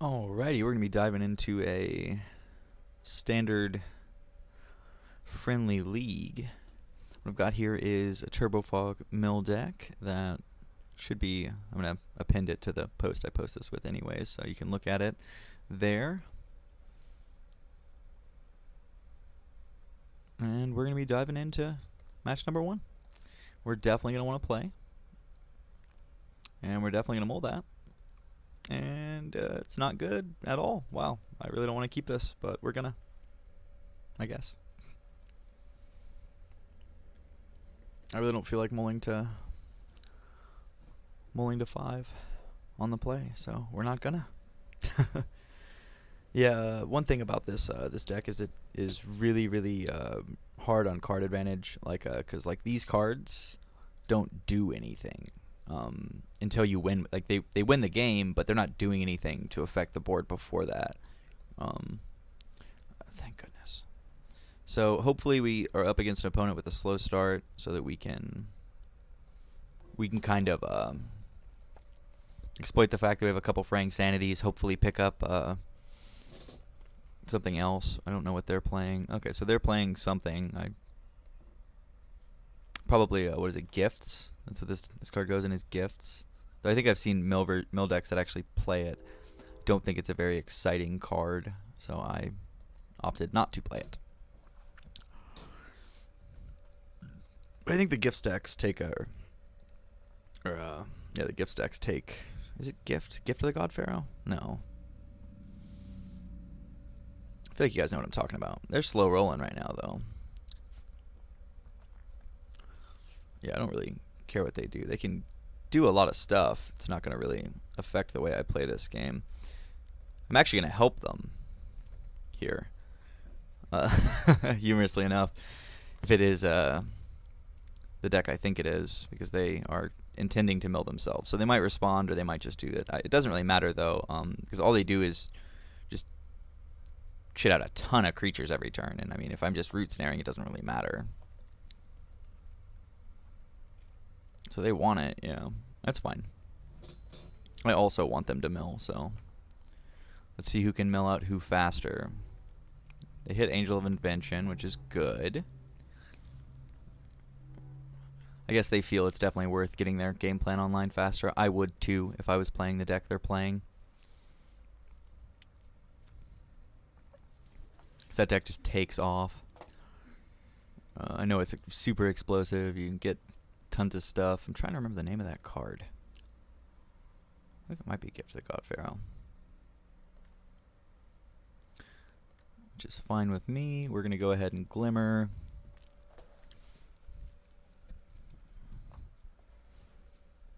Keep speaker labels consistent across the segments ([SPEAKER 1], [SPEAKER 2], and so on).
[SPEAKER 1] Alrighty, we're going to be diving into a standard friendly league. What I've got here is a Turbofog mill deck that should be, I'm going to append it to the post I post this with anyways, so you can look at it there. And we're going to be diving into match number 1. We're definitely going to want to play. And we're definitely going to mold that. And it's not good at all. Wow, I really don't want to keep this, but we're gonna, I guess. I really don't feel like mulling to 5 on the play, so we're not gonna. Yeah, one thing about this this deck is it is really hard on card advantage, like because like these cards don't do anything. Until you win, like they win the game, but they're not doing anything to affect the board before that. Thank goodness. So hopefully we are up against an opponent with a slow start, so that we can kind of exploit the fact that we have a couple fraying sanities. Hopefully pick up something else. I don't know what they're playing. Okay, so they're playing something. Probably what is it? Gifts. That's what this card goes in, is gifts. Though I think I've seen mill decks that actually play it. Don't think it's a very exciting card, so I opted not to play it. But I think the gifts decks take the gifts decks take. Is it Gift of the God Pharaoh? No. I feel like you guys know what I'm talking about. They're slow rolling right now, though. Yeah, I don't really care what they do. They can do a lot of stuff. It's not going to really affect the way I play this game. I'm actually going to help them here. Humorously enough, if it is the deck I think it is, because they are intending to mill themselves. So they might respond, or they might just do it. It doesn't really matter, though, because all they do is just shit out a ton of creatures every turn. And I mean, if I'm just root snaring, it doesn't really matter. So they want it, yeah. That's fine. I also want them to mill, so let's see who can mill out who faster. They hit Angel of Invention, which is good. I guess they feel it's definitely worth getting their game plan online faster. I would too if I was playing the deck they're playing. Because that deck just takes off. I know it's super explosive. You can get tons of stuff. I'm trying to remember the name of that card. I think it might be Gift of the God Pharaoh. Which is fine with me. We're going to go ahead and Glimmer.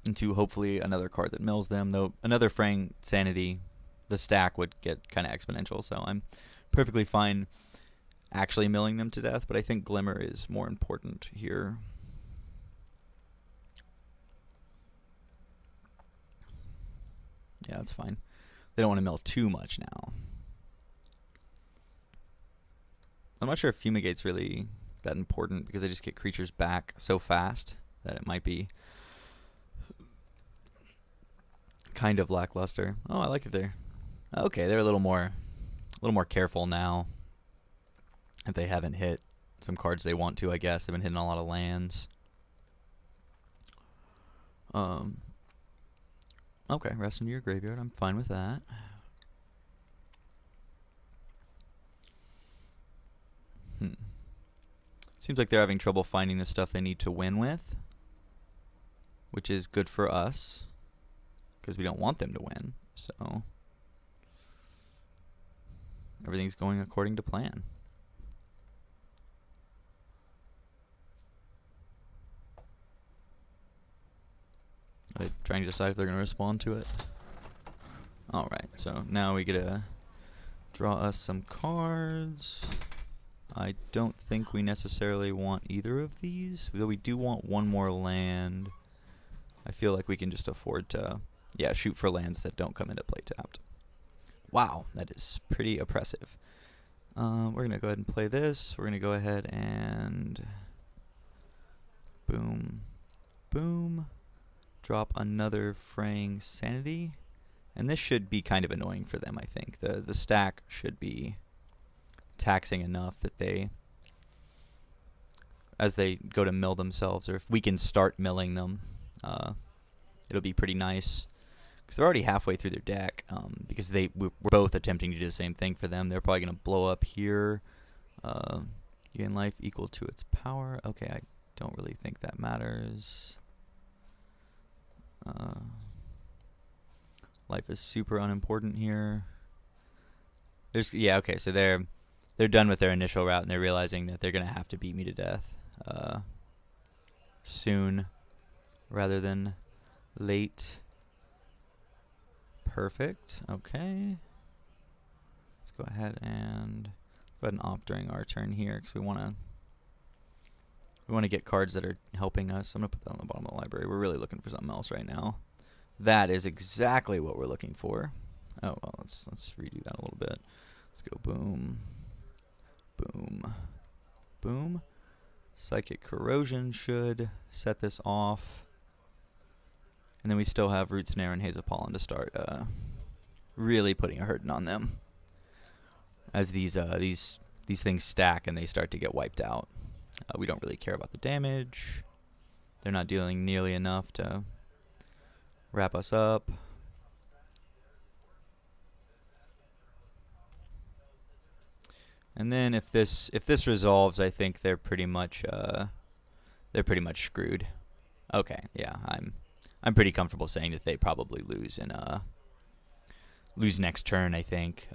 [SPEAKER 1] Into hopefully another card that mills them. Though another fraying sanity, the stack would get kind of exponential. So I'm perfectly fine actually milling them to death. But I think Glimmer is more important here. Yeah, that's fine. They don't want to mill too much now. I'm not sure if Fumigate's really that important, because they just get creatures back so fast that it might be kind of lackluster. Oh, I like it there. Okay, they're a little more careful now that they haven't hit some cards they want to, I guess. They've been hitting a lot of lands. Okay, rest into your graveyard. I'm fine with that. Seems like they're having trouble finding the stuff they need to win with, which is good for us, because we don't want them to win. So everything's going according to plan. Are they trying to decide if they're going to respond to it? Alright, so now we get to draw us some cards. I don't think we necessarily want either of these, though we do want one more land. I feel like we can just afford to, yeah, shoot for lands that don't come into play tapped. Wow, that is pretty oppressive. We're going to go ahead and play this. We're going to go ahead and boom, boom. Drop another fraying sanity, And this should be kind of annoying for them, I think. The stack should be taxing enough that they, as they go to mill themselves, or if we can start milling them, it'll be pretty nice. Because they're already halfway through their deck, because we're both attempting to do the same thing for them. They're probably going to blow up here. You gain life equal to its power. Okay, I don't really think that matters. Life is super unimportant here. Yeah, okay, so they're done with their initial route, and they're realizing that they're going to have to beat me to death soon rather than late. Perfect. Okay. Let's go ahead and opt during our turn here, because we want to get cards that are helping us. I'm gonna put that on the bottom of the library. We're really looking for something else right now. That is exactly what we're looking for. Oh well, let's redo that a little bit. Let's go boom, boom, boom. Psychic Corrosion should set this off. And then we still have Root Snare and Hazel Pollen to start really putting a hurting on them as these things stack and they start to get wiped out. We don't really care about the damage. They're not dealing nearly enough to wrap us up. And then if this resolves, I think they're pretty much screwed. Okay, yeah, I'm pretty comfortable saying that they probably lose in lose next turn. I think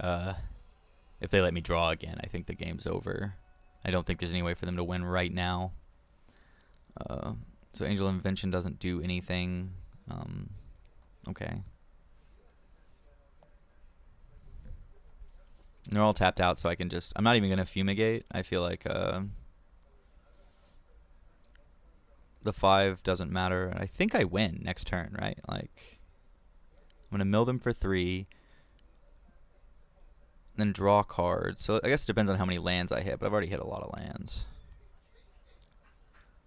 [SPEAKER 1] if they let me draw again, I think the game's over. I don't think there's any way for them to win right now. So Angel Invention doesn't do anything. Okay. And they're all tapped out, so I can just... I'm not even going to Fumigate. I feel like the 5 doesn't matter. I think I win next turn, right? Like, I'm going to mill them for 3, then draw cards. So I guess it depends on how many lands I hit, but I've already hit a lot of lands.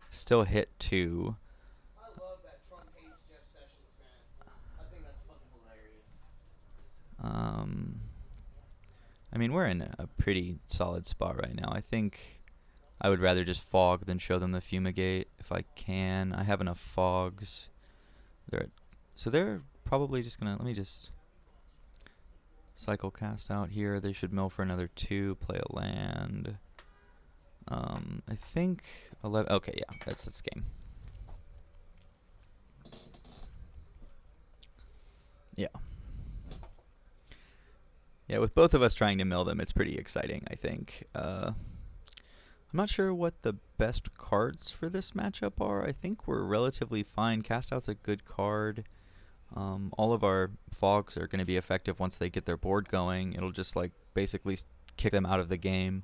[SPEAKER 1] Still hit 2.
[SPEAKER 2] I love that Trump hates Jeff Sessions, man. I think that's fucking hilarious.
[SPEAKER 1] I mean, we're in a pretty solid spot right now. I think I would rather just fog than show them the Fumigate if I can. I have enough fogs. So they're probably just gonna... Let me just cycle cast out here. They should mill for another 2, play a land. I think 11... Okay, yeah, that's this game. Yeah. Yeah, with both of us trying to mill them, it's pretty exciting, I think. I'm not sure what the best cards for this matchup are. I think we're relatively fine. Cast Out's a good card. All of our fogs are going to be effective once they get their board going. It'll just like basically kick them out of the game.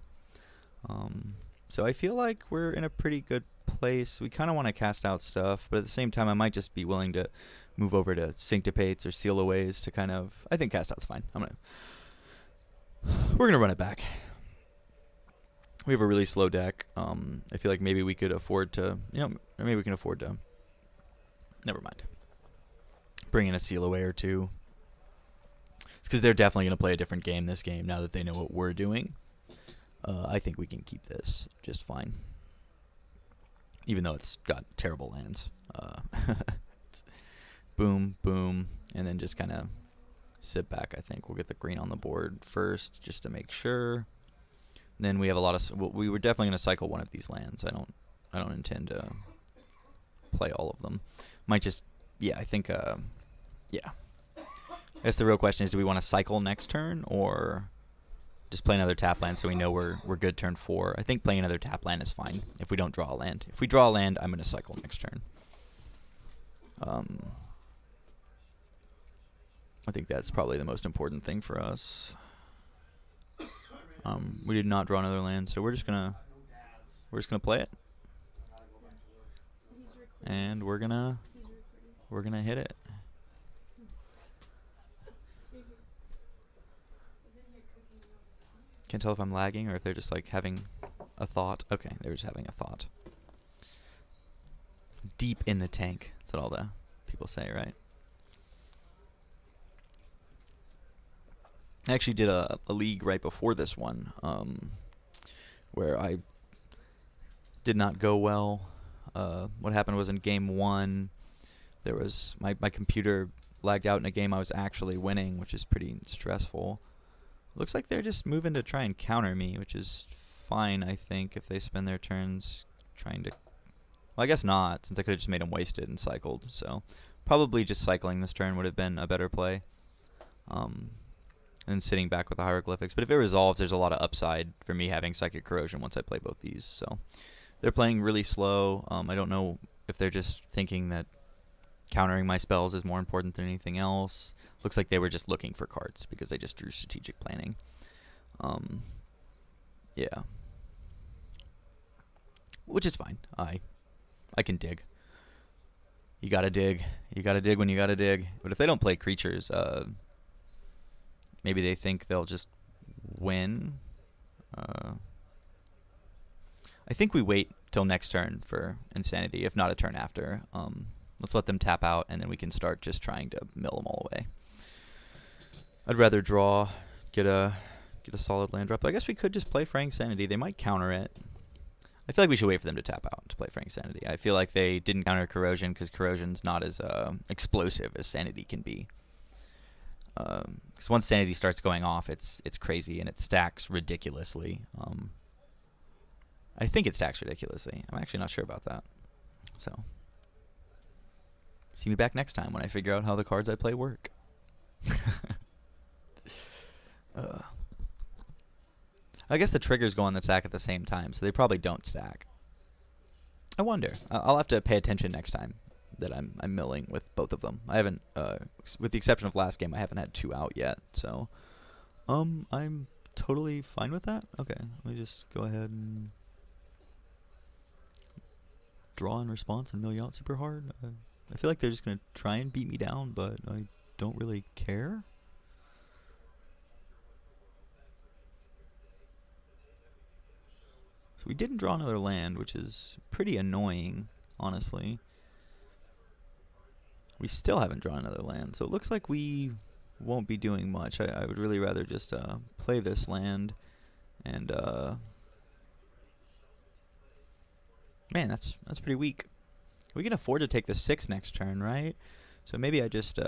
[SPEAKER 1] So I feel like we're in a pretty good place. We kind of want to cast out stuff, but at the same time, I might just be willing to move over to Synctipates or Seal Aways to kind of... I think cast out's fine. We're going to run it back. We have a really slow deck. I feel like maybe we could afford to... maybe we can afford to... Never mind. Bring in a Seal Away or 2. It's because they're definitely going to play a different game this game now that they know what we're doing. I think we can keep this just fine. Even though it's got terrible lands. It's boom, boom, and then just kind of sit back. I think we'll get the green on the board first just to make sure. Then we have a lot of... we were definitely going to cycle one of these lands. I don't intend to play all of them. Might just... Yeah, I think... yeah. I guess the real question is, do we want to cycle next turn or just play another tap land so we know we're good turn 4? I think playing another tap land is fine if we don't draw a land. If we draw a land, I'm going to cycle next turn. I think that's probably the most important thing for us. We did not draw another land, so we're just gonna play it, and we're gonna hit it. Can't tell if I'm lagging or if they're just like having a thought. Okay, they're just having a thought. Deep in the tank. That's what all the people say, right? I actually did a league right before this one, where I did not go well. What happened was in game one, there was my computer lagged out in a game I was actually winning, which is pretty stressful. Looks like they're just moving to try and counter me, which is fine, I think, if they spend their turns trying to... Well, I guess not, since I could have just made them wasted and cycled. So probably just cycling this turn would have been a better play. And sitting back with the hieroglyphics. But if it resolves, there's a lot of upside for me having Psychic Corrosion once I play both these. So they're playing really slow. I don't know if they're just thinking that countering my spells is more important than anything else. Looks like they were just looking for cards because they just drew strategic planning. Yeah. Which is fine. I can dig. You gotta dig. You gotta dig when you gotta dig. But if they don't play creatures, maybe they think they'll just win. I think we wait till next turn for Insanity, if not a turn after. Let's let them tap out, and then we can start just trying to mill them all away. I'd rather draw, get a solid land drop. But I guess we could just play Fraying Sanity. They might counter it. I feel like we should wait for them to tap out to play Fraying Sanity. I feel like they didn't counter Corrosion because Corrosion's not as explosive as Sanity can be. Because once Sanity starts going off, it's crazy, and it stacks ridiculously. I think it stacks ridiculously. I'm actually not sure about that. So, see me back next time when I figure out how the cards I play work. I guess the triggers go on the stack at the same time, so they probably don't stack. I wonder. I'll have to pay attention next time that I'm milling with both of them. I haven't, with the exception of last game, I haven't had two out yet. So, I'm totally fine with that. Okay, let me just go ahead and draw in response and mill you out super hard. I feel like they're just gonna try and beat me down, but I don't really care. So we didn't draw another land, which is pretty annoying, honestly. We still haven't drawn another land, so it looks like we won't be doing much. I would really rather just play this land, and man, that's pretty weak. We can afford to take the 6 next turn, right? So maybe I just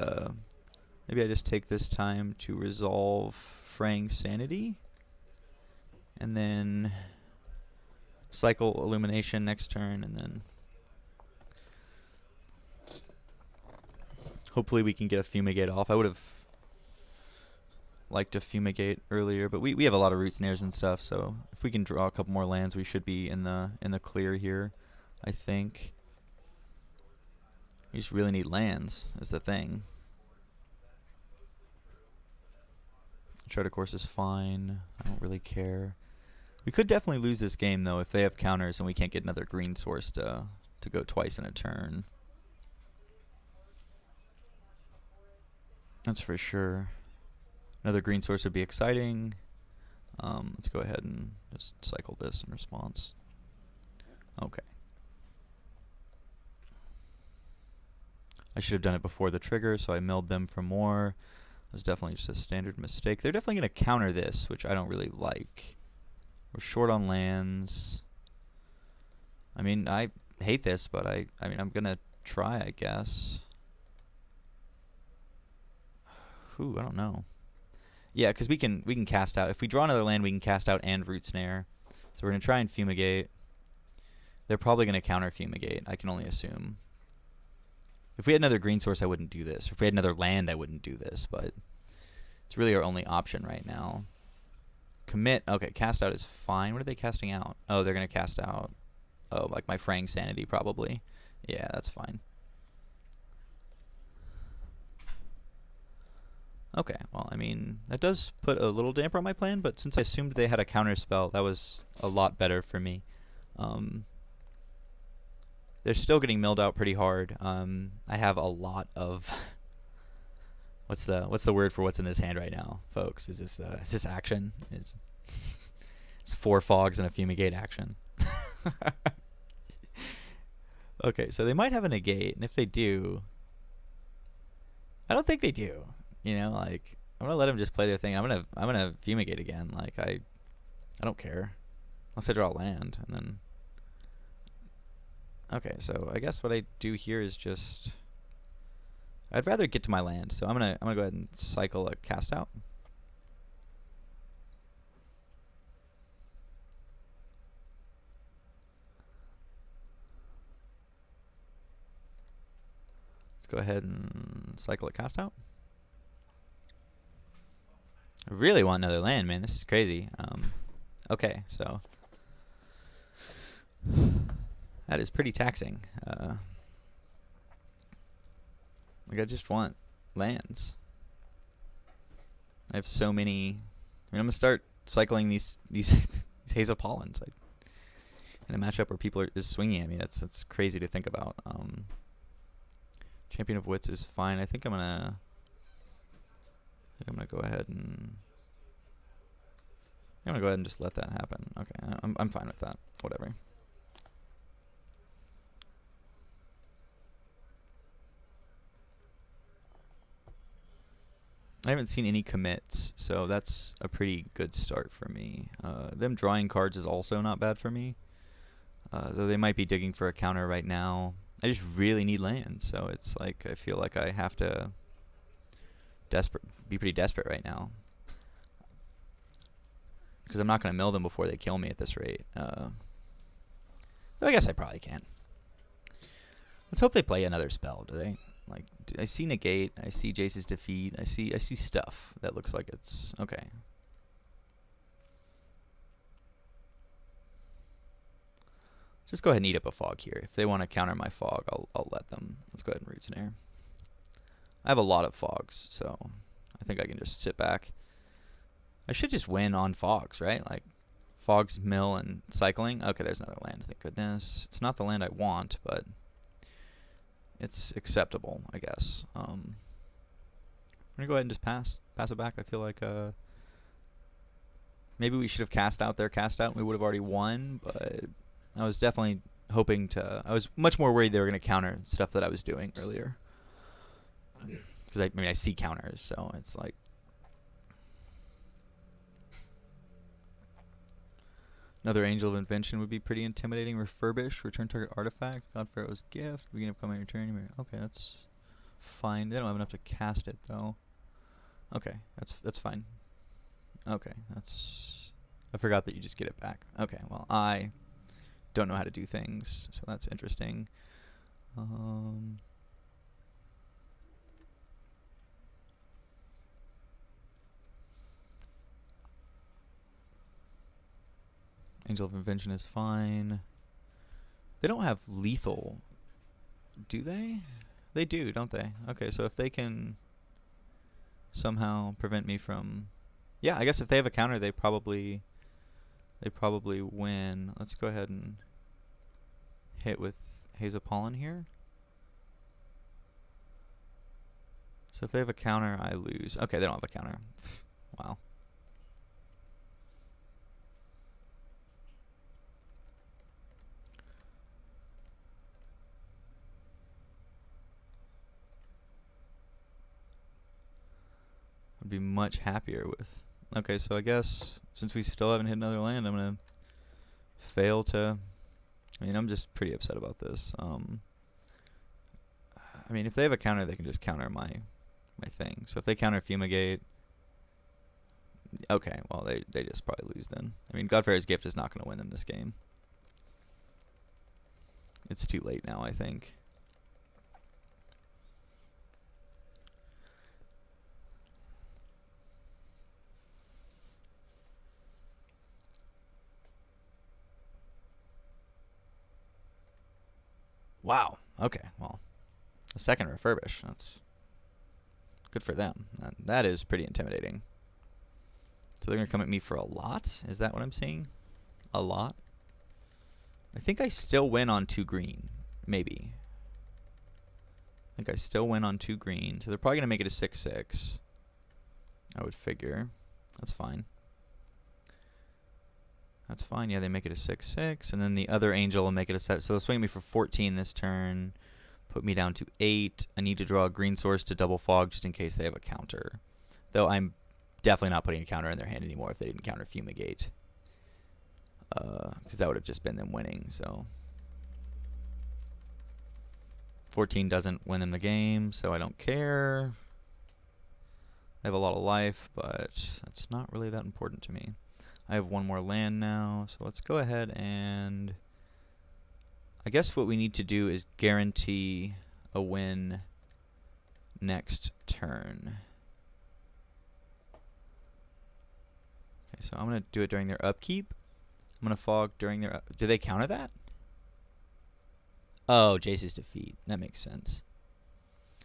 [SPEAKER 1] take this time to resolve Fraying Sanity, and then cycle Illumination next turn, and then hopefully we can get a Fumigate off. I would have liked to Fumigate earlier, but we have a lot of root snares and stuff, so if we can draw a couple more lands, we should be in the clear here, I think. We just really need lands, is the thing. Charter Course is fine. I don't really care. We could definitely lose this game, though, if they have counters and we can't get another green source to go twice in a turn. That's for sure. Another green source would be exciting. Let's go ahead and just cycle this in response. Okay. I should have done it before the trigger, so I milled them for more. It was definitely just a standard mistake. They're definitely going to counter this, which I don't really like. We're short on lands. I mean, I hate this, but I mean, I'm going to try, I guess. Ooh, I don't know. Yeah, because we can cast out. If we draw another land, we can cast out and Root Snare. So we're going to try and Fumigate. They're probably going to counter Fumigate, I can only assume. If we had another green source, I wouldn't do this. If we had another land, I wouldn't do this, but it's really our only option right now. Commit. Okay, cast out is fine. What are they casting out? Oh, they're going to cast out, oh, like my Fraying Sanity, probably. Yeah, that's fine. Okay, well, I mean, that does put a little damper on my plan, but since I assumed they had a counter spell, that was a lot better for me. They're still getting milled out pretty hard. I have a lot of what's the word for what's in this hand right now, folks? Is this action? It's 4 fogs and a Fumigate action. Okay, so they might have a negate, and if they do, I don't think they do. You know, like, gonna let him just play their thing. I'm gonna fumigate again. Like I don't care. Unless I draw land and then. Okay, so I guess what I do here is just. I'd rather get to my land, so I'm gonna go ahead and cycle a cast out. Let's go ahead and cycle a cast out. I really want another land, man. This is crazy. Okay, so that is pretty taxing. Like I just want lands. I have so many. I mean, I'm gonna start cycling these Hazel Pollens. In a matchup where people is swinging at me, that's crazy to think about. Champion of Wits is fine. I think I'm gonna go ahead and just let that happen. Okay, I'm fine with that. Whatever. I haven't seen any commits, so that's a pretty good start for me. Them drawing cards is also not bad for me, though they might be digging for a counter right now. I just really need land, so it's like I feel like I have to be pretty desperate right now, because I'm not going to mill them before they kill me at this rate. Though I guess I probably can. Let's hope they play another spell. Do they? Like, I see negate, I see Jace's defeat, I see stuff that looks like it's okay. Just go ahead and eat up a fog here. If they want to counter my fog, I'll let them. Let's go ahead and root snare. I have a lot of fogs, so I think I can just sit back. I should just win on fogs, right? Like fogs, mill, and cycling. Okay, there's another land. Thank goodness. It's not the land I want, but it's acceptable, I guess. I'm gonna go ahead and just pass it back. I feel like maybe we should have cast out their cast out and we would have already won, but I was definitely hoping to. I was much more worried they were gonna counter stuff that I was doing earlier, because I mean I see counters, so it's like. Another Angel of Invention would be pretty intimidating. Refurbish, return target artifact, God Pharaoh's Gift, beginning of coming return. Okay, that's fine. They don't have enough to cast it though. Okay, that's fine. Okay, that's. I forgot that you just get it back. Okay, well I don't know how to do things, so that's interesting. Angel of Invention is fine. They don't have lethal, do they? They do, don't they? Okay, so if they can somehow prevent me from... Yeah, I guess if they have a counter, they probably win. Let's go ahead and hit with Hazel Pollen here. So if they have a counter, I lose. Okay, they don't have a counter. Wow. I'd be much happier with. Okay, so I guess since we still haven't hit another land, I'm gonna fail to. I mean, I'm just pretty upset about this. I mean, if they have a counter, they can just counter my thing. So if they counter Fumigate, okay, well they just probably lose then. I mean, Godfair's Gift is not gonna win them this game. It's too late now, I think. Wow. Okay. Well, a second refurbish. That's good for them. That is pretty intimidating. So they're going to come at me for a lot? Is that what I'm seeing? A lot? I think I still win on 2 green. Maybe. I think I still win on 2 green. So they're probably going to make it a 6/6. I would figure. That's fine. That's fine. Yeah, they make it a 6/6, and then the other angel will make it a 7. So they'll swing me for 14 this turn, put me down to 8. I need to draw a green source to double fog just in case they have a counter. Though I'm definitely not putting a counter in their hand anymore if they didn't counter Fumigate. Because that would have just been them winning, so. 14 doesn't win them the game, so I don't care. They have a lot of life, but that's not really that important to me. I have one more land now, so let's go ahead and... I guess what we need to do is guarantee a win next turn. Okay, so I'm going to do it during their upkeep. I'm going to fog during their... Do they counter that? Oh, Jace's defeat. That makes sense.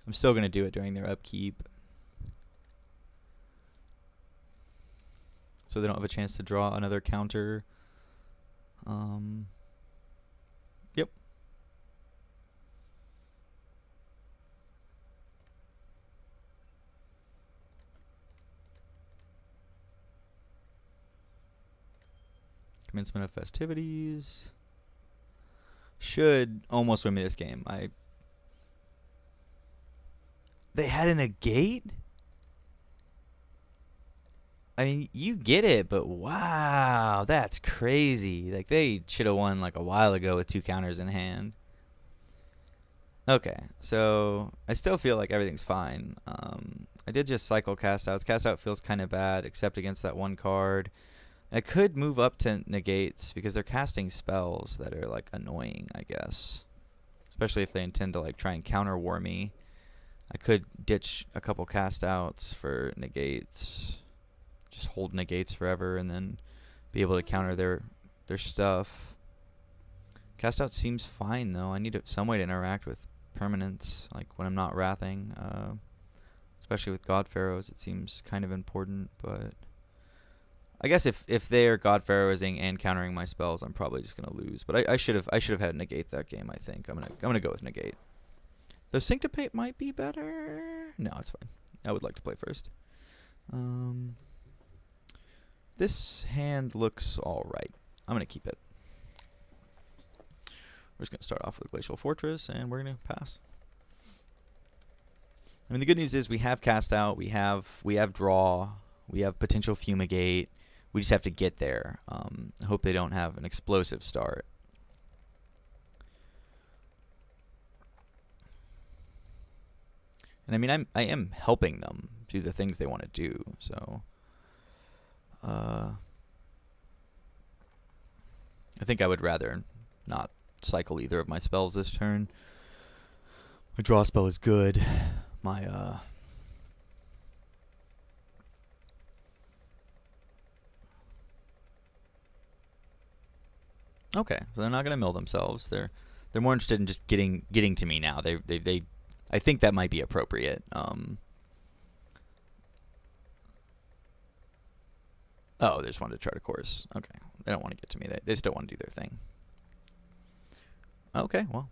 [SPEAKER 1] I'm still going to do it during their upkeep. So they don't have a chance to draw another counter. Yep. Commencement of festivities. Should almost win me this game. They had a negate? I mean, you get it, but wow, that's crazy. Like, they should have won like a while ago with 2 counters in hand. Okay, so I still feel like everything's fine. I did just cycle cast outs. Cast out feels kind of bad, except against that one card. I could move up to negates because they're casting spells that are like annoying, I guess. Especially if they intend to like try and counter war me. I could ditch a couple cast outs for negates. Just hold negates forever and then be able to counter their stuff. Cast out seems fine though. I need some way to interact with permanents, like when I'm not wrathing. Especially with God Pharaohs, it seems kind of important, but I guess if they are God Pharaohsing and countering my spells, I'm probably just gonna lose. But I should have had negate that game. I think I'm gonna go with negate. The Syncopate might be better. No, it's fine. I would like to play first. This hand looks all right. I'm gonna keep it. We're just gonna start off with Glacial Fortress, and we're gonna pass. I mean, the good news is we have cast out, we have draw, we have potential Fumigate. We just have to get there. I hope they don't have an explosive start. And I mean, I am helping them do the things they want to do. So, I think I would rather not cycle either of my spells this turn. My draw spell is good. My okay, so they're not gonna mill themselves. They're more interested in just getting to me now. They I think that might be appropriate. Oh, they just wanted to chart a course. Okay, they don't want to get to me. They just don't want to do their thing. Okay, well.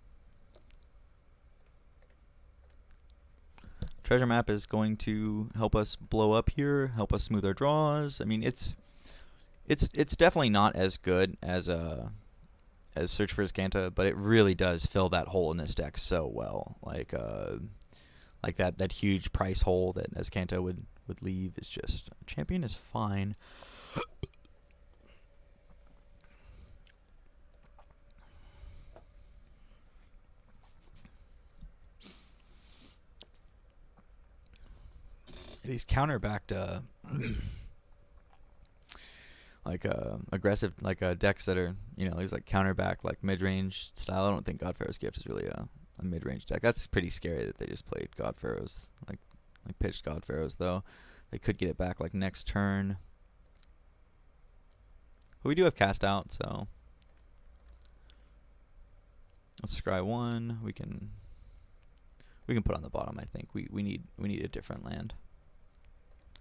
[SPEAKER 1] Treasure map is going to help us blow up here, help us smooth our draws. I mean, it's definitely not as good as Search for Azcanta, but it really does fill that hole in this deck so well. Like that huge price hole that Azcanta would leave is just... Champion is fine. These counterbacked aggressive decks that are, you know, these like counterback like mid-range style. I don't think God Pharaoh's Gift is really a mid-range deck. That's pretty scary that they just played God Pharaoh's, like pitched God Pharaohs though. They could get it back like next turn. But we do have cast out, so let's scry 1. We can put on the bottom. I think we need a different land.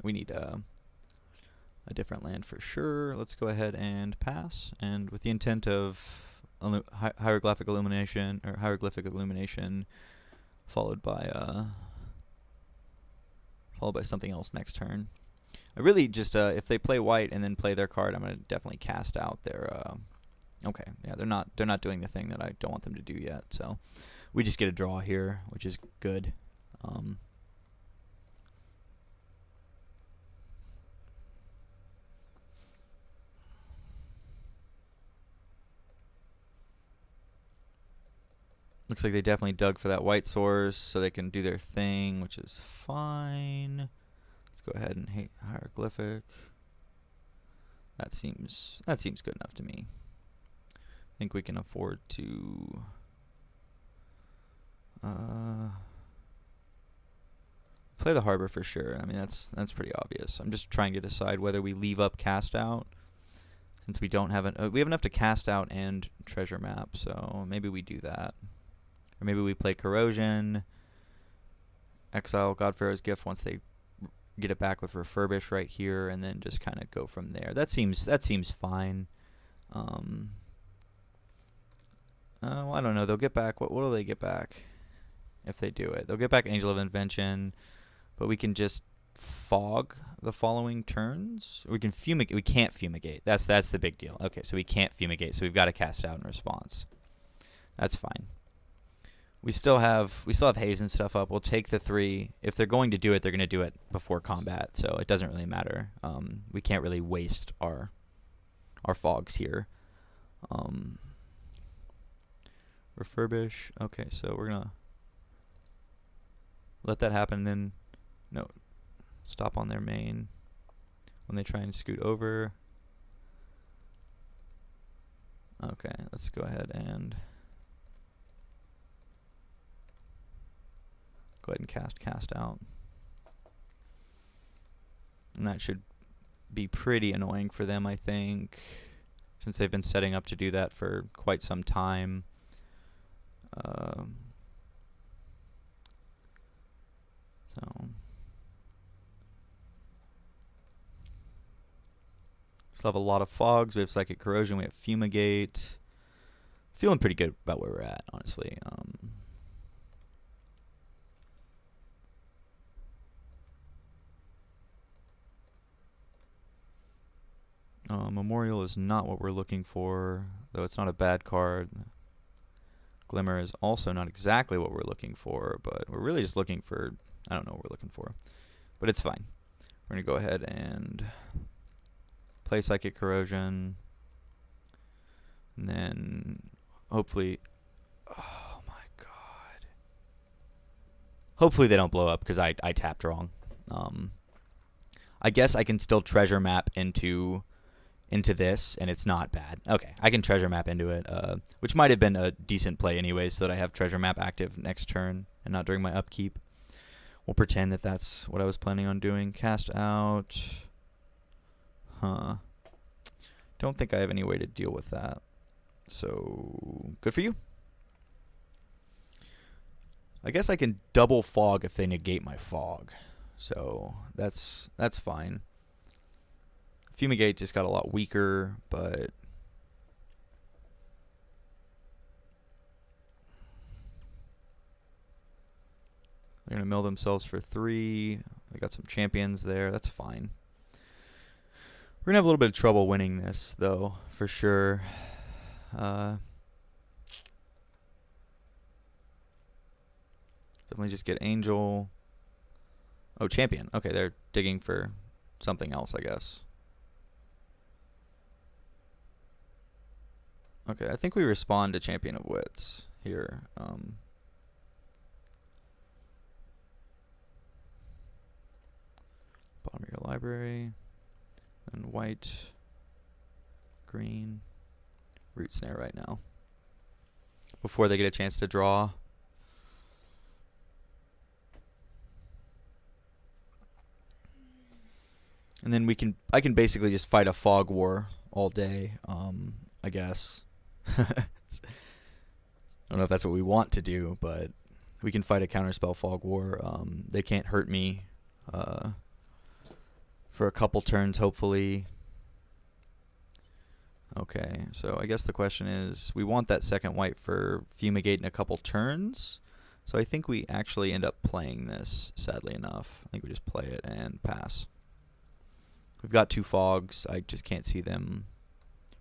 [SPEAKER 1] We need a different land for sure. Let's go ahead and pass, and with the intent of hieroglyphic illumination followed by something else next turn. I really just if they play white and then play their card, I'm gonna definitely cast out their okay, yeah, they're not doing the thing that I don't want them to do yet, so we just get a draw here, which is good. Looks like they definitely dug for that white source so they can do their thing, which is fine. Let's go ahead and hieroglyphic. That seems good enough to me. I think we can afford to play the harbor for sure. I mean, that's pretty obvious. I'm just trying to decide whether we leave up cast out, since we don't have we have enough to cast out and treasure map, so maybe we do that. Or maybe we play corrosion, exile Godpharaoh's gift once they get it back with refurbish right here, and then just kind of go from there. That seems fine. Well, I don't know. They'll get back. What will they get back if they do it? They'll get back Angel of Invention, but we can just fog the following turns. We can fumigate. We can't fumigate. That's the big deal. Okay, so we can't fumigate. So we've got to cast out in response. That's fine. We still have haze and stuff up. We'll take the 3. If they're going to do it, they're going to do it before combat, so it doesn't really matter. We can't really waste our fogs here. Refurbish. Okay, so we're gonna let that happen. Then no, stop on their main when they try and scoot over. Okay, let's go ahead and cast out. And that should be pretty annoying for them, I think, since they've been setting up to do that for quite some time. So still have a lot of fogs. We have Psychic Corrosion. We have Fumigate. Feeling pretty good about where we're at, honestly. Memorial is not what we're looking for, though it's not a bad card. Glimmer is also not exactly what we're looking for, but we're really just looking for, I don't know what we're looking for, but it's fine. We're going to go ahead and play Psychic Corrosion, and then hopefully, oh my god, hopefully they don't blow up because I tapped wrong. I guess I can still treasure map into this, and it's not bad. Okay, I can treasure map into it, which might have been a decent play anyway, so that I have treasure map active next turn and not during my upkeep. We'll pretend that that's what I was planning on doing. Cast out. Don't think I have any way to deal with that. So, good for you. I guess I can double fog if they negate my fog. So, that's fine. Fumigate just got a lot weaker, but they're going to mill themselves for 3. They got some champions there. That's fine. We're going to have a little bit of trouble winning this, though, for sure. Definitely just get Angel. Oh, champion. Okay, they're digging for something else, I guess. Okay, I think we respond to Champion of Wits here. Bottom of your library. And white, green, Root Snare right now. Before they get a chance to draw. And then I can basically just fight a fog war all day, I guess. I don't know if that's what we want to do, but we can fight a counterspell fog war. They can't hurt me for a couple turns, hopefully. Okay, so I guess the question is, we want that second white for Fumigate in a couple turns. So I think we actually end up playing this, sadly enough. I think we just play it and pass. We've got 2 fogs. I just can't see them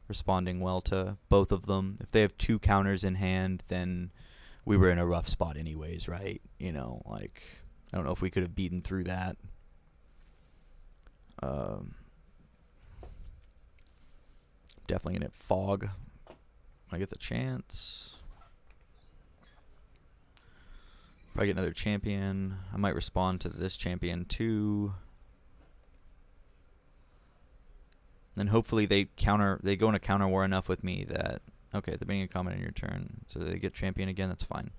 [SPEAKER 1] responding well to both of them. If they have 2 counters in hand, then we were in a rough spot anyways, right? You know, like, I don't know if we could have beaten through that. Definitely gonna fog when I get the chance. Probably get another champion. I might respond to this champion too. Then hopefully they go in a counter war enough with me that, okay, at the beginning of combat in your turn, so they get champion again, that's fine.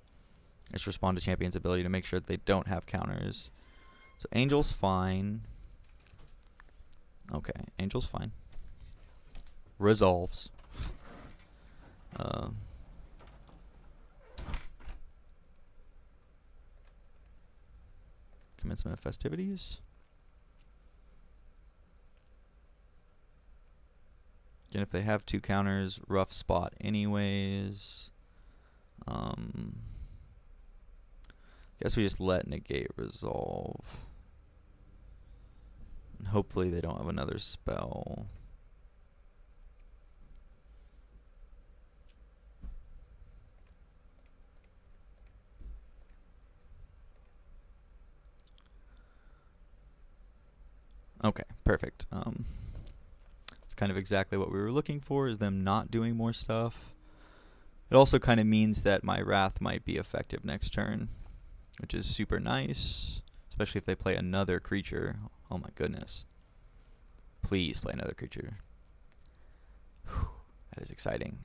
[SPEAKER 1] Just respond to champion's ability to make sure that they don't have counters. So Angel's fine. Okay, Angel's fine. Resolves. Commencement of festivities. Again, if they have 2 counters, rough spot anyways. Guess we just let negate resolve. And hopefully they don't have another spell. Okay, perfect. It's kind of exactly what we were looking for, is them not doing more stuff. It also kind of means that my Wrath might be effective next turn, which is super nice, especially if they play another creature. Oh my goodness. Please play another creature. Whew, that is exciting.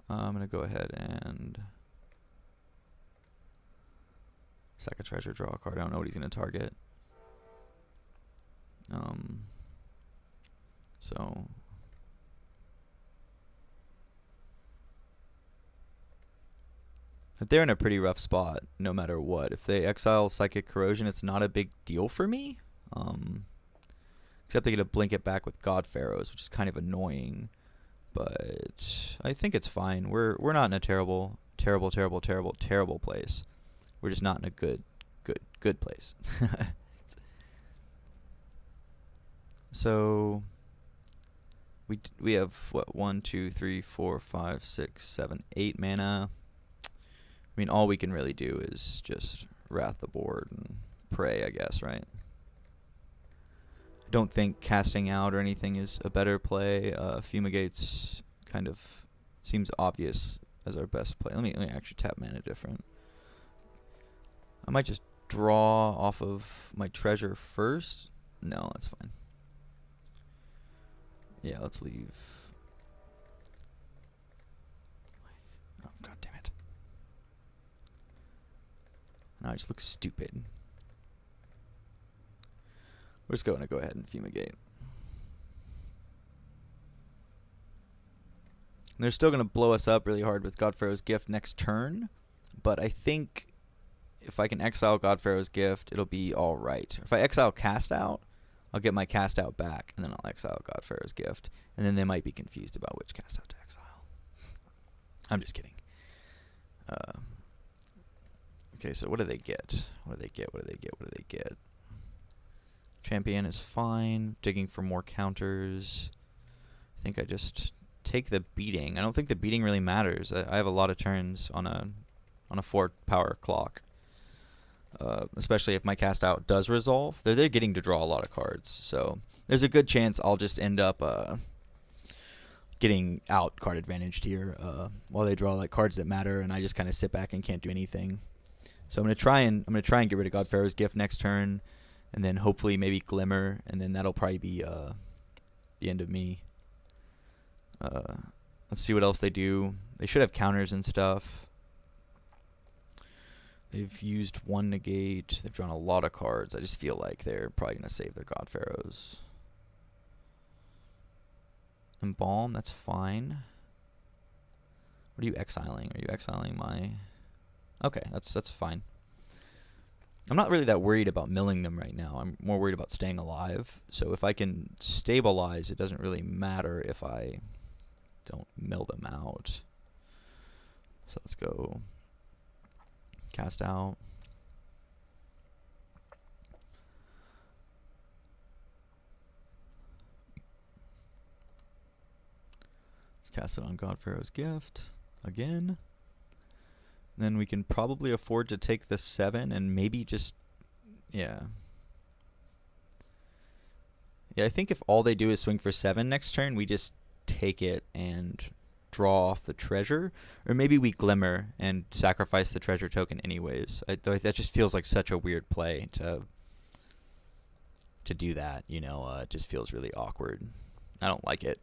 [SPEAKER 1] I'm going to go ahead and sack a treasure, draw a card. I don't know what he's going to target. So they're in a pretty rough spot no matter what. If they exile Psychic Corrosion, it's not a big deal for me. Except they get to blink it back with God Pharaohs, which is kind of annoying. But I think it's fine. We're not in a terrible place. We're just not in a good place. So we have what, 1, 2, 3, 4, 5, 6, 7, 8 mana. I mean, all we can really do is just wrath the board and pray, I guess, right? I don't think casting out or anything is a better play. Fumigate's kind of seems obvious as our best play. Let me actually tap mana different. I might just draw off of my treasure first. No, that's fine. Yeah, let's leave. Oh, god damn it. Now I just look stupid. We're just going to go ahead and fumigate. And they're still going to blow us up really hard with God Pharaoh's Gift next turn, but I think if I can exile God Pharaoh's Gift, it'll be alright. If I exile Cast Out, I'll get my Cast Out back, and then I'll exile God Pharaoh's Gift, and then they might be confused about which Cast Out to exile. I'm just kidding. Okay, so what do they get? What do they get? What do they get? What do they get? Champion is fine. Digging for more counters. I think I just take the beating. I don't think the beating really matters. I have a lot of turns on a 4-power clock. Especially if my cast out does resolve. They're getting to draw a lot of cards, so there's a good chance I'll just end up getting out card advantaged here while they draw like cards that matter, and I just kind of sit back and can't do anything. So I'm gonna try and get rid of God Pharaoh's Gift next turn, and then hopefully maybe Glimmer, and then that'll probably be the end of me. Let's see what else they do. They should have counters and stuff. They've used 1 negate. They've drawn a lot of cards. I just feel like they're probably going to save their God Pharaohs. Embalm, that's fine. What are you exiling? Are you exiling my... Okay, that's fine. I'm not really that worried about milling them right now. I'm more worried about staying alive. So if I can stabilize, it doesn't really matter if I don't mill them out. So let's go... Cast out. Let's cast it on God Pharaoh's Gift again. And then we can probably afford to take the 7 and maybe just, yeah. Yeah, I think if all they do is swing for 7 next turn, we just take it and draw off the treasure, or maybe we Glimmer and sacrifice the treasure token anyways. That just feels like such a weird play to do that. You know, it just feels really awkward. I don't like it,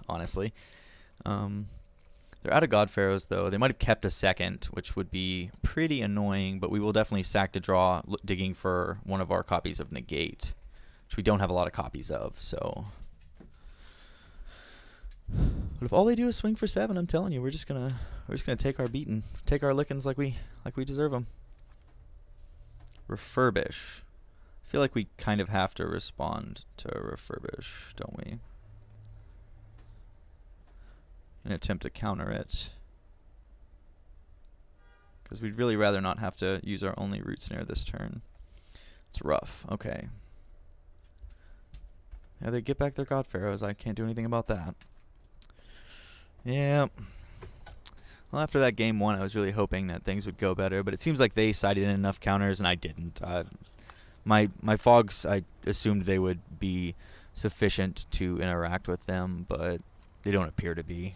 [SPEAKER 1] honestly. They're out of God Pharaohs, though. They might have kept a second, which would be pretty annoying, but we will definitely sack to draw, digging for one of our copies of Negate, which we don't have a lot of copies of, so. But if all they do is swing for 7, I'm telling you, we're just gonna take our beating, take our lickings like we deserve them. Refurbish. I feel like we kind of have to respond to Refurbish, don't we? An attempt to counter it, because we'd really rather not have to use our only root snare this turn. It's rough. Okay. Yeah, they get back their God Pharaohs. I can't do anything about that. Yeah. Well, after that game 1, I was really hoping that things would go better, but it seems like they sided in enough counters and I didn't. My fogs, I assumed they would be sufficient to interact with them, but they don't appear to be.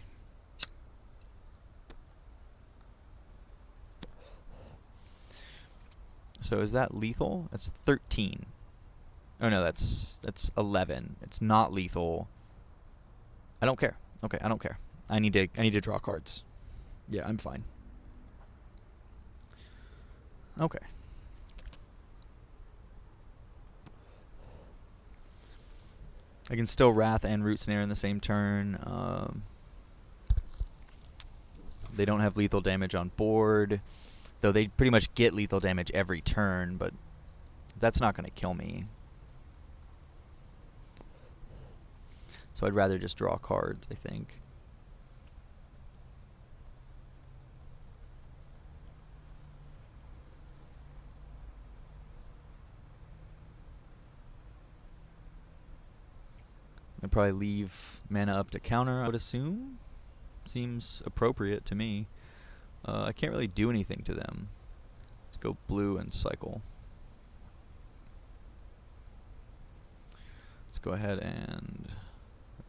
[SPEAKER 1] So is that lethal? That's 13. Oh no, that's 11. It's not lethal. I don't care. Okay, I don't care. I need to draw cards. Yeah, I'm fine. Okay. I can still Wrath and Root Snare in the same turn. They don't have lethal damage on board, though they pretty much get lethal damage every turn, but that's not going to kill me. So I'd rather just draw cards, I think. I'd probably leave mana up to counter, I would assume. Seems appropriate to me. I can't really do anything to them. Let's go blue and cycle. Let's go ahead and...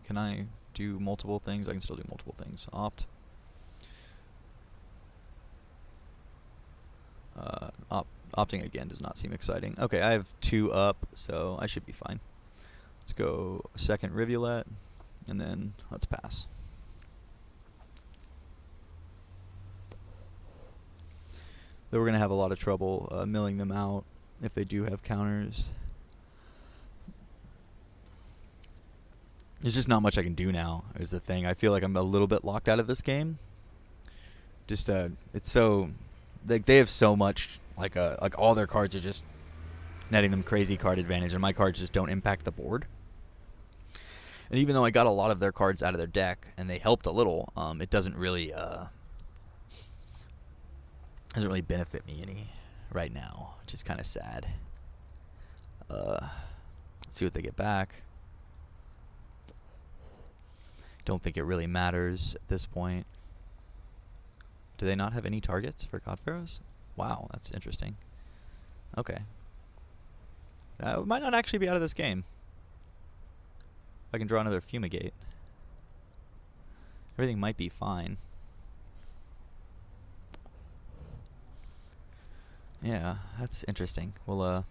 [SPEAKER 1] Can I do multiple things? I can still do multiple things. Opt. Opting again does not seem exciting. Okay, I have 2 up, so I should be fine. Let's go second Rivulet, and then let's pass. Though we're going to have a lot of trouble milling them out if they do have counters. There's just not much I can do now, is the thing. I feel like I'm a little bit locked out of this game. Just, it's so... they have so much, like all their cards are just netting them crazy card advantage, and my cards just don't impact the board. And even though I got a lot of their cards out of their deck, and they helped a little, it doesn't really benefit me any right now, which is kind of sad. Let's see what they get back. Don't think it really matters at this point. Do they not have any targets for God Pharaohs? Wow, that's interesting. Okay. We might not actually be out of this game. I can draw another Fumigate. Everything might be fine. Yeah, that's interesting. We'll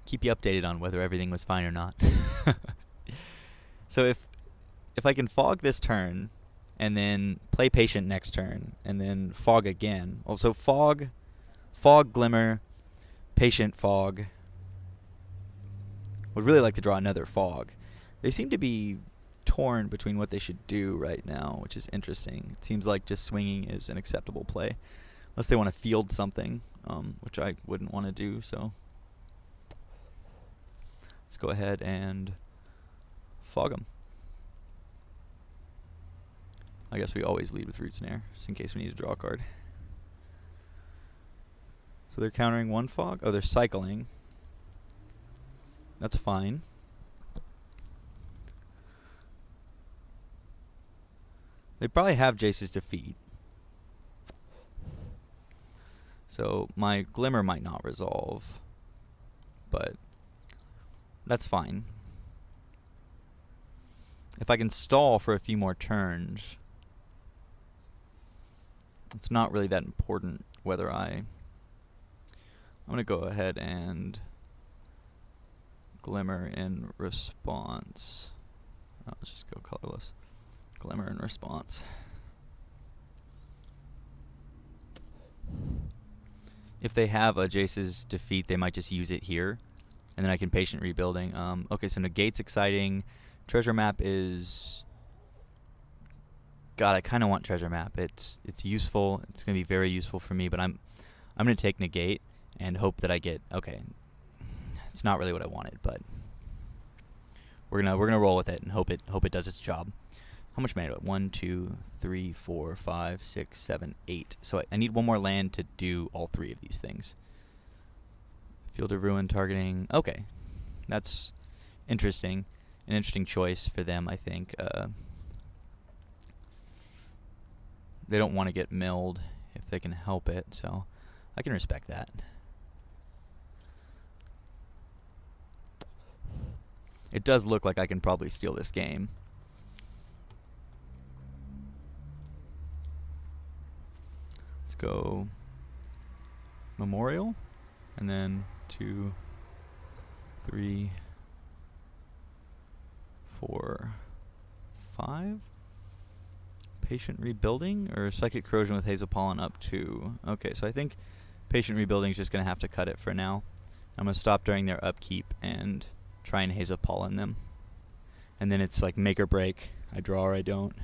[SPEAKER 1] keep you updated on whether everything was fine or not. So if I can fog this turn and then play patient next turn and then fog again. Also fog, glimmer, patient, fog. Would really like to draw another fog. They seem to be torn between what they should do right now, which is interesting. It seems like just swinging is an acceptable play, unless they want to field something, which I wouldn't want to do. So let's go ahead and fog them. I guess we always lead with Root Snare, just in case we need to draw a card. So they're countering 1 fog. Oh, they're cycling. That's fine. They probably have Jace's Defeat. So my Glimmer might not resolve, but that's fine. If I can stall for a few more turns, it's not really that important whether I'm going to go ahead and Glimmer in response. Oh, let's just go colorless. Glimmer in response. If they have a Jace's defeat, they might just use it here, and then I can patient rebuilding. Okay, so negate's exciting. Treasure map is... God, I kind of want treasure map. It's useful. It's gonna be very useful for me. But I'm gonna take negate and hope that I get... Okay, it's not really what I wanted, but we're gonna roll with it and hope it does its job. How much mana do I have? 1, 2, 3, 4, 5, 6, 7, 8. So I need one more land to do all 3 of these things. Field of Ruin targeting. Okay, that's interesting. An interesting choice for them, I think. They don't want to get milled if they can help it, so I can respect that. It does look like I can probably steal this game. Let's go Memorial, and then 2, 3, 4, 5. Patient Rebuilding or Psychic Corrosion with Hazel Pollen up to... Okay, so I think Patient Rebuilding is just going to have to cut it for now. I'm going to stop during their upkeep and try and Hazel Pollen them. And then it's like make or break. I draw or I don't.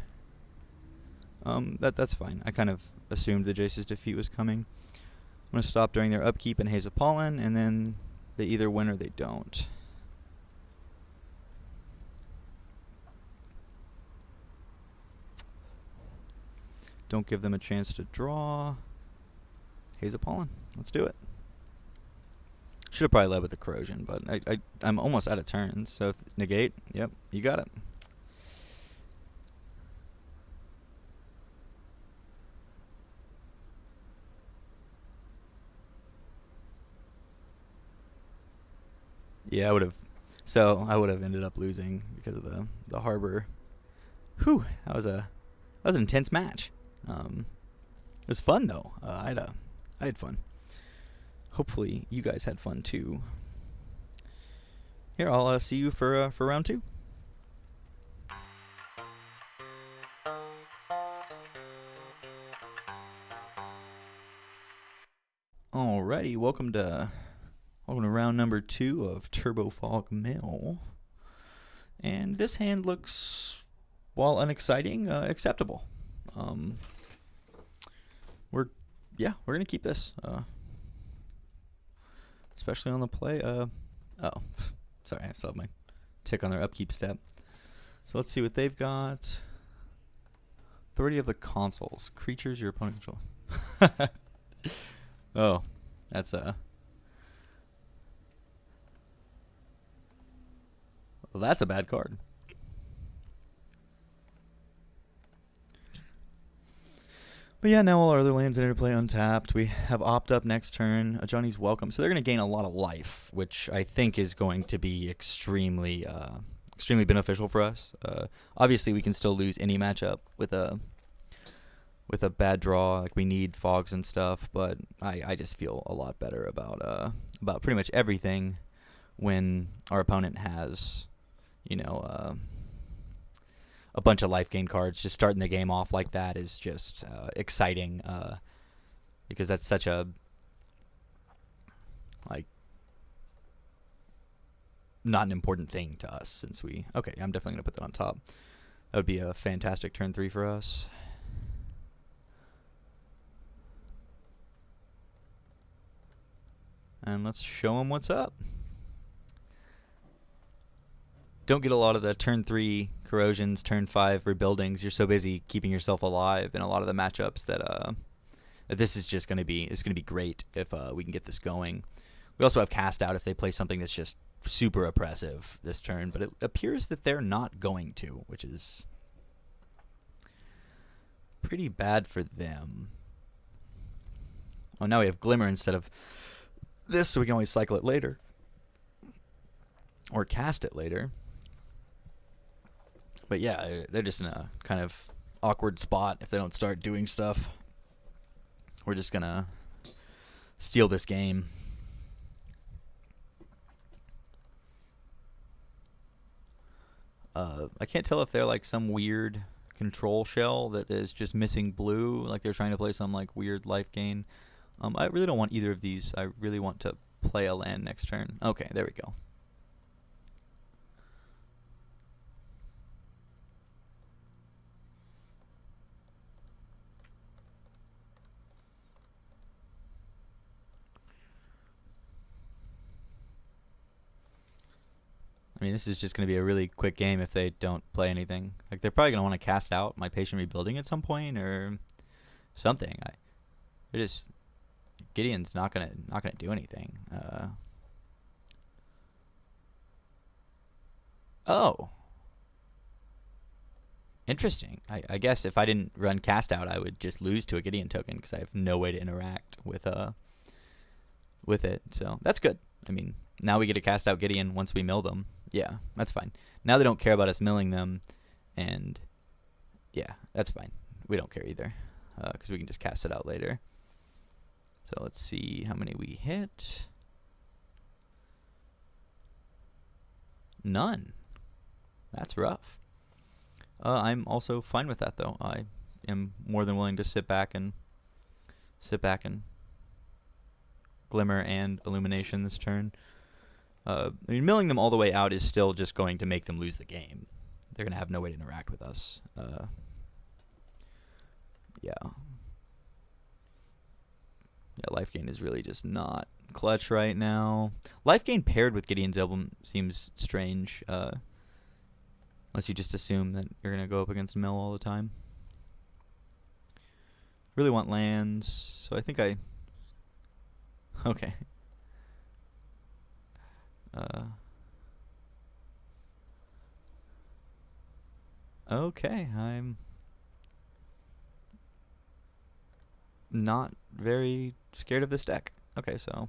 [SPEAKER 1] That's fine. I kind of assumed the Jace's defeat was coming. I'm going to stop during their upkeep and Hazel Pollen, and then they either win or they don't. Don't give them a chance to draw. Hazel Pollen. Let's do it. Should have probably led with the Corrosion, but I'm almost out of turns, so negate. Yep, you got it. Yeah, I would have. So I would have ended up losing because of the harbor. Whew, that was an intense match. It was fun though. I had fun. Hopefully you guys had fun too. Here, I'll see you for round 2. Alrighty, welcome to round number 2 of Turbo Fog Mill. And this hand looks, while unexciting, acceptable. We're gonna keep this, especially on the play. Oh, sorry, I still have my tick on their upkeep step. So let's see what they've got. Authority of the Consuls, creatures your opponent controls. Oh, that's well, that's a bad card. But yeah, now all our other lands in interplay untapped. We have Opt up next turn. Johnny's Welcome. So they're going to gain a lot of life, which I think is going to be extremely beneficial for us. Obviously, we can still lose any matchup with a bad draw. Like we need fogs and stuff, but I just feel a lot better about pretty much everything when our opponent has, a bunch of life gain cards. Just starting the game off like that is just exciting, because that's such a not an important thing to us since I'm definitely going to put that on top. That would be a fantastic turn 3 for us. And let's show them what's up. Don't get a lot of the turn 3 corrosions, turn 5 rebuildings. You're so busy keeping yourself alive in a lot of the matchups that this is just going to be great if we can get this going. We also have cast out if they play something that's just super oppressive this turn, but it appears that they're not going to, which is pretty bad for them. Oh, now we have Glimmer instead of this, so we can always cycle it later or cast it later. But yeah, they're just in a kind of awkward spot if they don't start doing stuff. we're just gonna steal this game. I can't tell if they're like some weird control shell that is just missing blue, like they're trying to play some like weird life gain. I really don't want either of these. I really want to play a land next turn. Okay, there we go. I mean, this is just going to be a really quick game if they don't play anything. Like, they're probably going to want to cast out my Patient Rebuilding at some point or something. They're just... Gideon's not gonna do anything. Oh. Interesting. I guess if I didn't run cast out, I would just lose to a Gideon token because I have no way to interact with it. So that's good. I mean, now we get to cast out Gideon once we mill them. Yeah, that's fine. Now they don't care about us milling them, and yeah, that's fine. We don't care either because we can just cast it out later. So let's see how many we hit. None. That's rough. I'm also fine with that, though. I am more than willing to sit back and Glimmer and Illumination this turn. I mean, milling them all the way out is still just going to make them lose the game. They're going to have no way to interact with us. Yeah. Yeah, life gain is really just not clutch right now. Life gain paired with Gideon's Emblem seems strange. Unless you just assume that you're going to go up against mill all the time. Really want lands, so I think I... Okay. Okay, I'm not very scared of this deck. Okay, so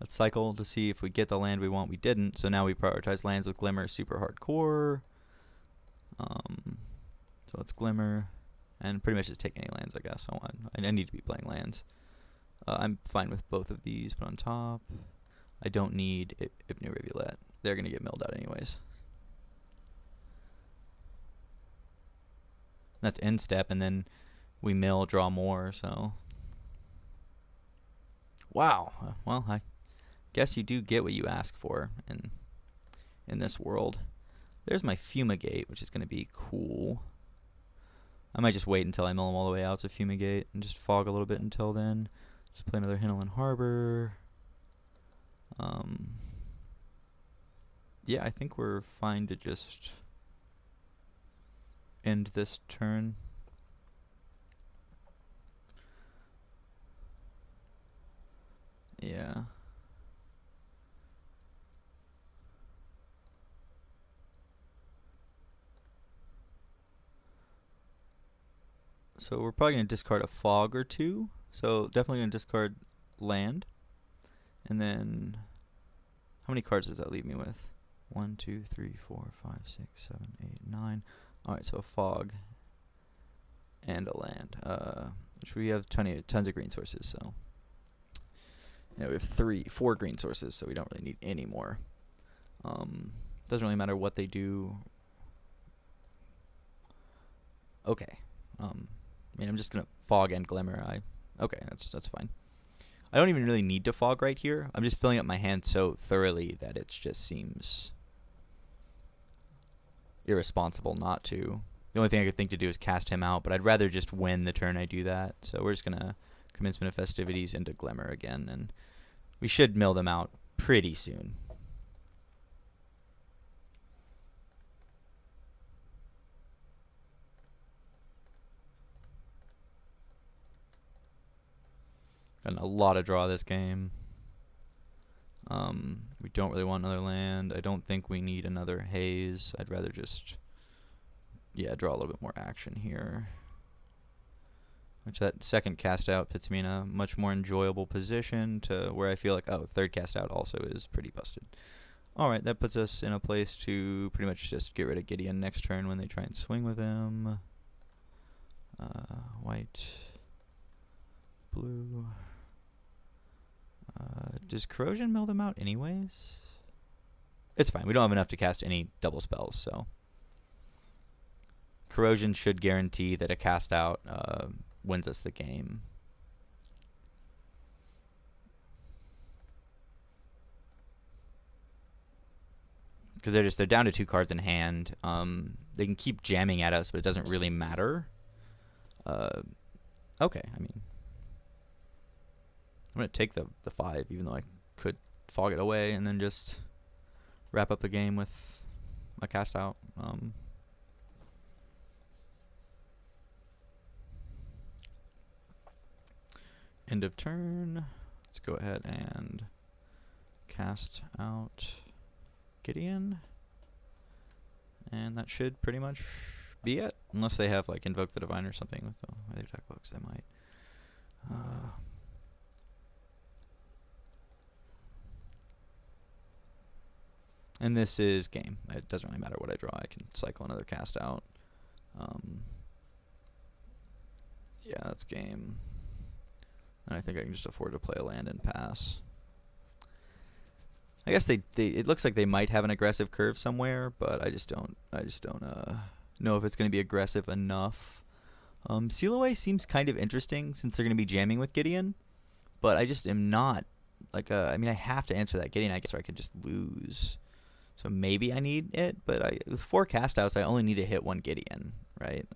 [SPEAKER 1] let's cycle to see if we get the land we want. We didn't, so now we prioritize lands with Glimmer super hardcore. So let's Glimmer and pretty much just take any lands, I guess. I need to be playing lands. I'm fine with both of these, but on top, I don't need Ipnu Rivulet. They're going to get milled out anyways. That's end step, and then we mill, draw more, so... Wow. Well, I guess you do get what you ask for in this world. There's my Fumigate, which is going to be cool. I might just wait until I mill them all the way out to Fumigate and just fog a little bit until then. Just play another Hinterland Harbor. Yeah, I think we're fine to just end this turn. Yeah. So we're probably going to discard a fog or two. So definitely going to discard land. And then, how many cards does that leave me with? 1, 2, 3, 4, 5, 6, 7, 8, 9. Alright, so a fog and a land. Which we have tons of green sources, so. Yeah, we have 4 green sources, so we don't really need any more. Doesn't really matter what they do. Okay. I mean, I'm just gonna fog and Glimmer. Okay, that's fine. I don't even really need to fog right here. I'm just filling up my hand so thoroughly that it just seems irresponsible not to. The only thing I could think to do is cast him out, but I'd rather just win the turn I do that. So we're just gonna Commencement of Festivities into Glimmer again, and we should mill them out pretty soon. Gotten a lot of draw this game. We don't really want another land. I don't think we need another haze. I'd rather just, yeah, draw a little bit more action here. Which that second cast out puts me in a much more enjoyable position to where I feel like, oh, third cast out also is pretty busted. Alright, that puts us in a place to pretty much just get rid of Gideon next turn when they try and swing with him. White. blue. Does Corrosion mill them out anyways? It's fine. We don't have enough to cast any double spells, so Corrosion should guarantee that a cast out wins us the game. Because they're down to 2 cards in hand. They can keep jamming at us, but it doesn't really matter. Okay, I mean, I'm gonna take the 5, even though I could fog it away and then just wrap up the game with a cast out. End of turn. Let's go ahead and cast out Gideon. And that should pretty much be it. Unless they have like Invoke the Divine or something with the way their deck looks, they might. And this is game. It doesn't really matter what I draw. I can cycle another cast out. Yeah, that's game. And I think I can just afford to play a land and pass. I guess it looks like they might have an aggressive curve somewhere, but I just don't know if it's going to be aggressive enough. Seal Away seems kind of interesting since they're going to be jamming with Gideon, but I just am not like I mean, I have to answer that Gideon, I guess, or I could just lose. So maybe I need it, but with 4 cast outs, I only need to hit 1 Gideon, right?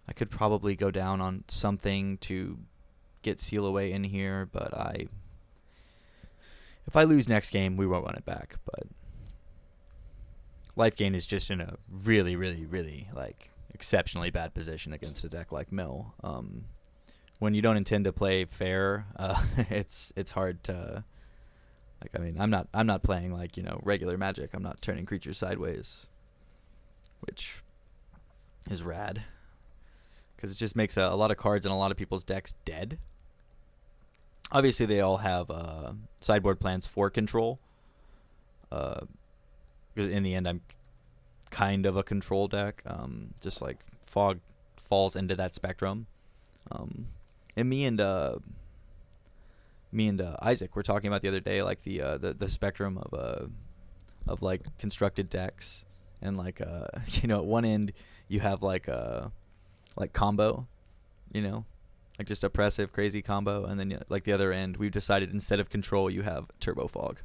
[SPEAKER 1] I could probably go down on something to get Seal Away in here, but if I lose next game, we won't run it back. But Life Gain is just in a really, really, really like exceptionally bad position against a deck like Mill. When you don't intend to play fair, it's hard to. Like, I mean, I'm not playing like, you know, regular Magic. I'm not turning creatures sideways, which is rad, because it just makes a lot of cards in a lot of people's decks dead. Obviously, they all have sideboard plans for control, because in the end, I'm kind of a control deck. Just like Fog falls into that spectrum, and me and Isaac were talking about the other day, like the spectrum of like constructed decks, and like you know, at one end you have like combo, you know, like just oppressive crazy combo, and then like the other end we've decided instead of control you have turbo fog,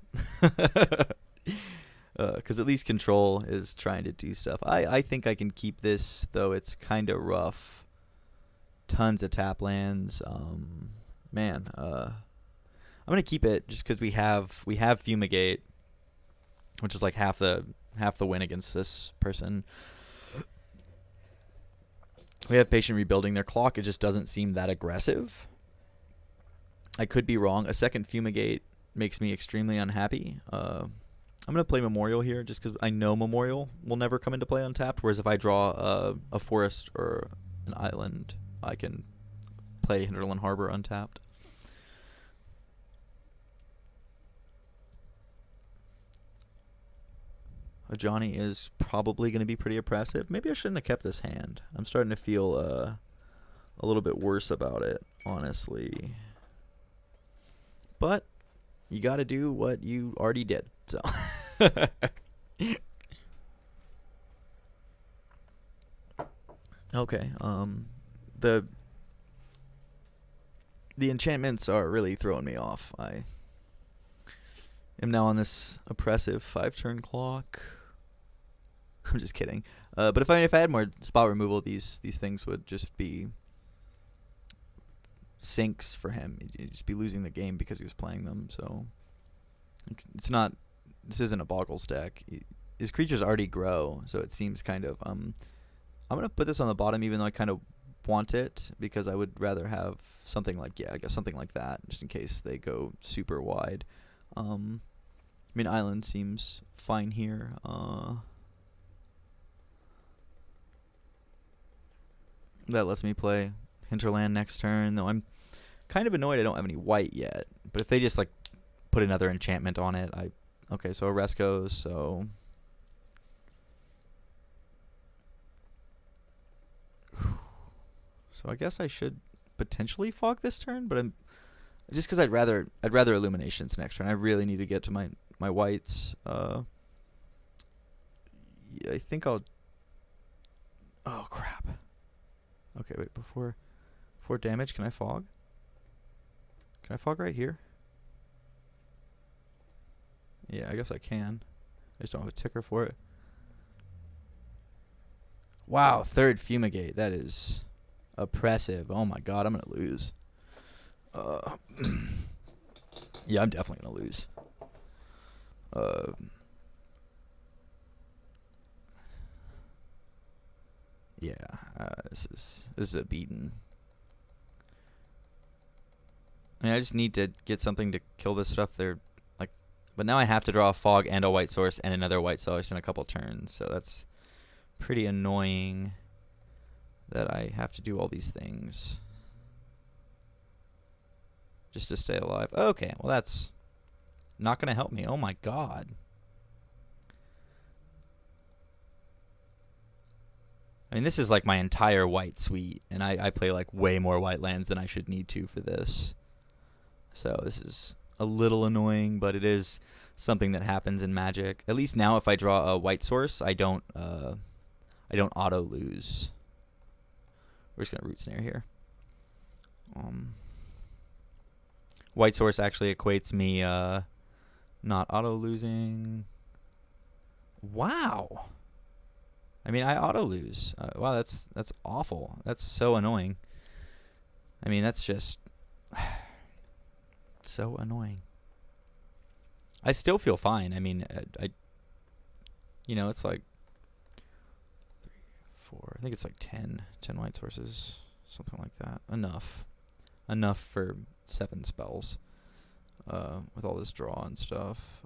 [SPEAKER 1] because at least control is trying to do stuff. I think I can keep this, though it's kind of rough. Tons of tap lands, man. I'm gonna keep it just because we have Fumigate, which is like half the win against this person. We have Patient Rebuilding. Their clock, it just doesn't seem that aggressive. I could be wrong. A second Fumigate makes me extremely unhappy. I'm gonna play Memorial here just because I know Memorial will never come into play untapped. Whereas if I draw a forest or an island, I can play Hinterland Harbor untapped. Ajani is probably going to be pretty oppressive. Maybe I shouldn't have kept this hand. I'm starting to feel a little bit worse about it, honestly. But you got to do what you already did. So okay. The enchantments are really throwing me off. I am now on this oppressive 5-turn clock. I'm just kidding. But if I had more spot removal, these things would just be sinks for him. He'd just be losing the game because he was playing them. So it's not. This isn't a Boggles deck. His creatures already grow, so it seems kind of. I'm gonna put this on the bottom, even though I kind of want it, because I would rather have something like I guess something like that, just in case they go super wide. I mean, Island seems fine here. That lets me play Hinterland next turn, though I'm kind of annoyed I don't have any white yet. But if they just like put another enchantment on it, okay, so Oresco's, so I guess I should potentially fog this turn, but I'm just because I'd rather illuminations next turn. I really need to get to my whites. Yeah, I think I'll. Oh crap. Okay, wait, before damage, can I fog? Can I fog right here? Yeah, I guess I can. I just don't have a ticker for it. Wow, third fumigate. That is oppressive. Oh my god, I'm gonna lose. Yeah, I'm definitely gonna lose. Yeah, this is a beaten. I mean, I just need to get something to kill this stuff. They're like, but now I have to draw a fog and a white source and another white source in a couple turns. So that's pretty annoying that I have to do all these things just to stay alive. Okay, well that's not gonna help me. Oh my god. I mean, this is like my entire white suite, and I play like way more white lands than I should need to for this. So this is a little annoying, but it is something that happens in Magic. At least now, if I draw a white source, I don't auto lose. We're just gonna root snare here. White source actually equates me not auto losing. Wow. I mean, I auto lose. Wow, that's awful. That's so annoying. I mean, that's just so annoying. I still feel fine. I mean, you know, it's like 3, 4. I think it's like 10 white sources, something like that. Enough for 7 spells. With all this draw and stuff.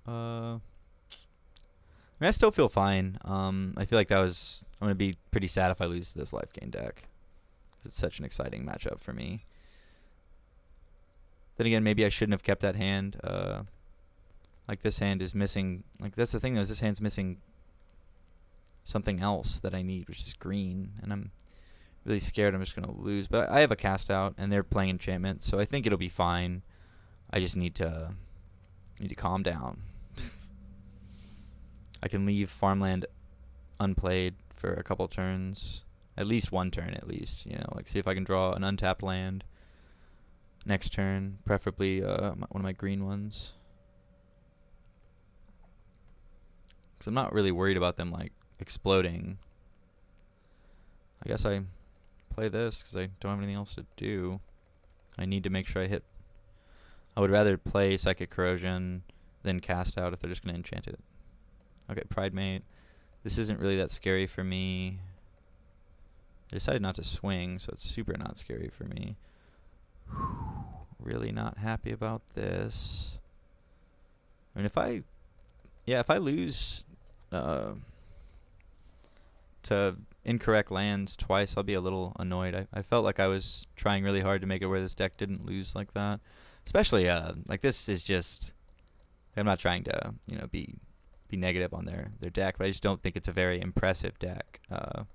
[SPEAKER 1] I mean, I still feel fine. I feel like I'm going to be pretty sad if I lose to this life gain deck. It's such an exciting matchup for me. Then again, maybe I shouldn't have kept that hand. Like, this hand is missing. Like, that's the thing, though, is this hand's missing something else that I need, which is green. And I'm really scared I'm just going to lose. But I have a cast out, and they're playing enchantment, so I think it'll be fine. I just need to calm down. I can leave farmland unplayed for a couple turns. At least one turn, at least. You know, like, see if I can draw an untapped land next turn. Preferably one of my green ones. Because I'm not really worried about them, like, exploding. I guess I play this because I don't have anything else to do. I need to make sure I hit. I would rather play Psychic Corrosion than cast out if they're just going to enchant it. Okay, Pridemate. This isn't really that scary for me. I decided not to swing, so it's super not scary for me. Really not happy about this. I mean, if I lose to incorrect lands twice, I'll be a little annoyed. I felt like I was trying really hard to make it where this deck didn't lose like that. Especially, like, this is just... I'm not trying to, you know, be negative on their deck, but I just don't think it's a very impressive deck. I'm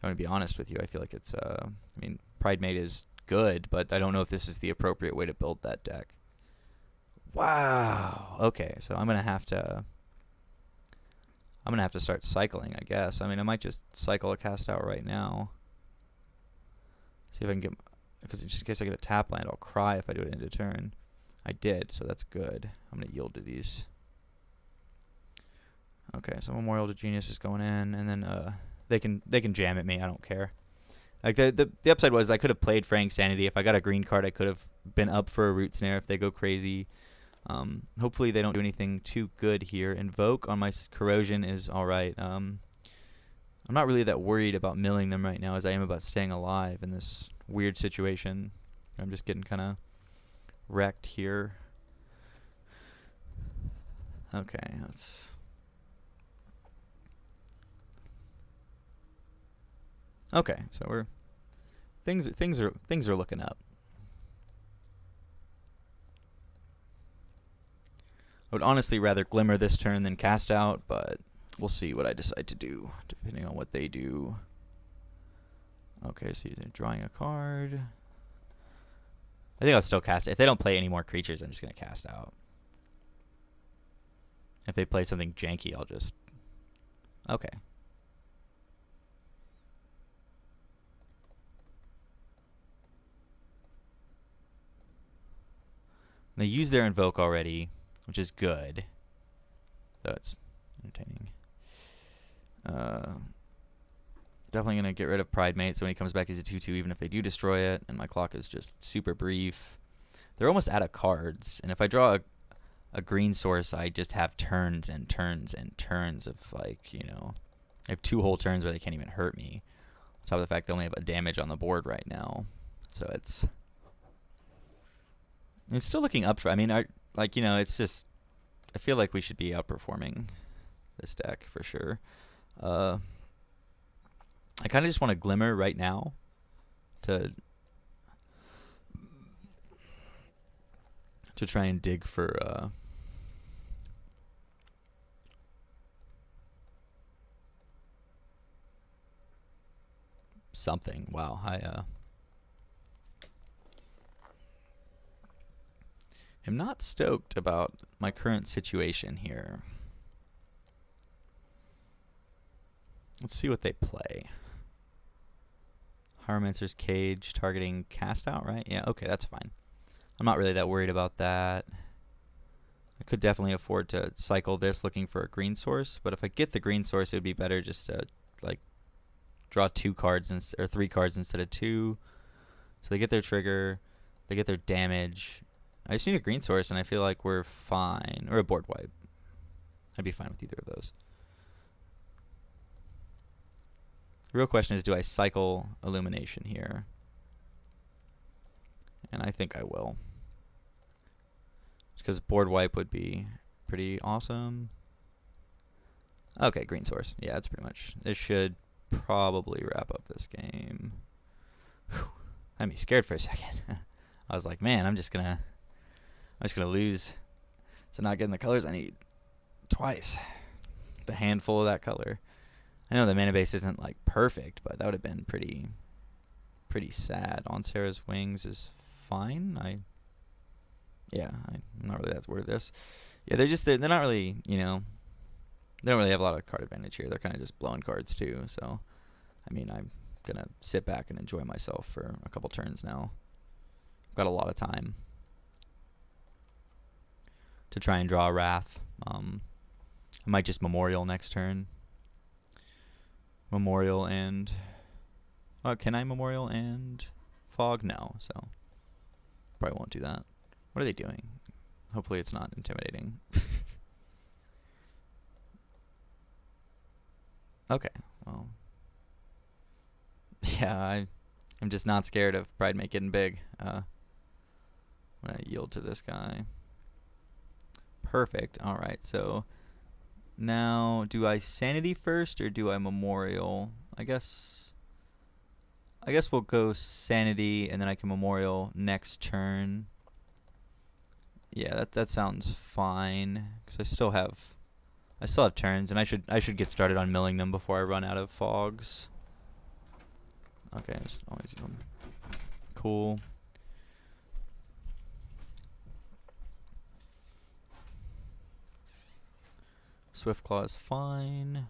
[SPEAKER 1] going to be honest with you. I feel like it's... I mean, Pridemate is good, but I don't know if this is the appropriate way to build that deck. Wow. Okay, so I'm going to have to start cycling, I guess. I mean, I might just cycle a cast out right now. See if I can get... Because just in case I get a tap land, I'll cry if I do it into turn. I did, so that's good. I'm going to yield to these. Okay, so Memorial to Genius is going in, and then they can jam at me. I don't care. Like, the upside was I could have played Fraying Sanity. If I got a green card, I could have been up for a Root Snare if they go crazy. Hopefully they don't do anything too good here. Invoke on my Corrosion is alright. I'm not really that worried about milling them right now as I am about staying alive in this weird situation. I'm just getting kind of wrecked here. Okay, let's... Okay, so we're... Things are looking up. I would honestly rather Glimmer this turn than cast out, but we'll see what I decide to do, depending on what they do. Okay, so you're drawing a card. I think I'll still cast it. If they don't play any more creatures, I'm just going to cast out. If they play something janky, I'll just... Okay. They use their Invoke already, which is good. So it's entertaining. Definitely going to get rid of Pridemate, so when he comes back he's a 2-2 even if they do destroy it, and my clock is just super brief. They're almost out of cards, and if I draw a green source, I just have turns and turns and turns of, like, you know... I have 2 whole turns where they can't even hurt me. On top of the fact they only have a damage on the board right now. So it's still looking up for... I mean, like, you know, it's just... I feel like we should be outperforming this deck for sure. I kind of just want to Glimmer right now to try and dig for something. Wow, I am not stoked about my current situation here. Let's see what they play. Harmancer's Cage targeting cast out, right? Yeah, okay, that's fine. I'm not really that worried about that. I could definitely afford to cycle this looking for a green source, but if I get the green source, it would be better just to, like, draw 2 cards or 3 cards instead of 2. So they get their trigger, they get their damage. I just need a green source, and I feel like we're fine. Or a board wipe. I'd be fine with either of those. The real question is, do I cycle Illumination here? And I think I will. Just because board wipe would be pretty awesome. Okay, green source. Yeah, that's pretty much... This should probably wrap up this game. Whew. Had me scared for a second. I was like, man, I'm just gonna lose to not getting the colors I need twice. The handful of that color. I know the mana base isn't like perfect, but that would have been pretty sad. On Sarah's Wings is fine. I'm not really that worried about this. Yeah, they're not really, you know, they don't really have a lot of card advantage here. They're kind of just blowing cards too. So, I mean, I'm gonna sit back and enjoy myself for a couple turns now. I've got a lot of time to try and draw a Wrath. I might just Memorial next turn. Memorial and... can I Memorial and Fog? No, so probably won't do that. What are they doing? Hopefully it's not intimidating. Okay, well... Yeah, I'm just not scared of Pridemate getting big. I'm going to yield to this guy. Perfect. Alright, so... Now, do I Sanity first or do I Memorial? I guess we'll go Sanity and then I can Memorial next turn. Yeah, that sounds fine because I still have turns, and I should get started on milling them before I run out of fogs. Okay, just always use them. Cool. Swiftclaw is fine.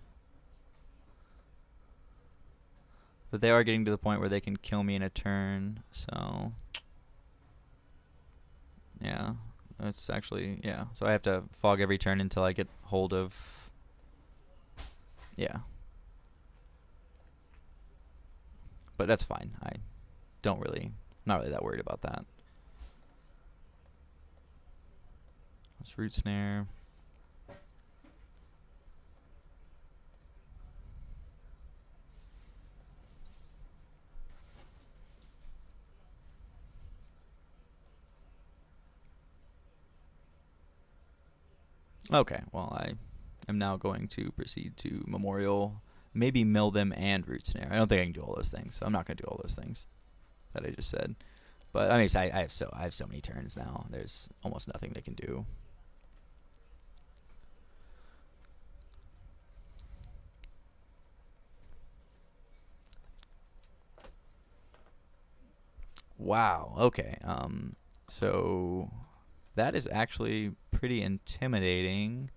[SPEAKER 1] But they are getting to the point where they can kill me in a turn, so... Yeah, that's actually... Yeah, so I have to fog every turn until I get hold of... Yeah. But that's fine. I'm not really that worried about that. Let's Root Snare. Okay, well, I am now going to proceed to Memorial, maybe mill them and Root Snare. I don't think I can do all those things, so I'm not going to do all those things that I just said. But I mean, I have so many turns now. There's almost nothing they can do. Wow. Okay. So that is actually pretty intimidating.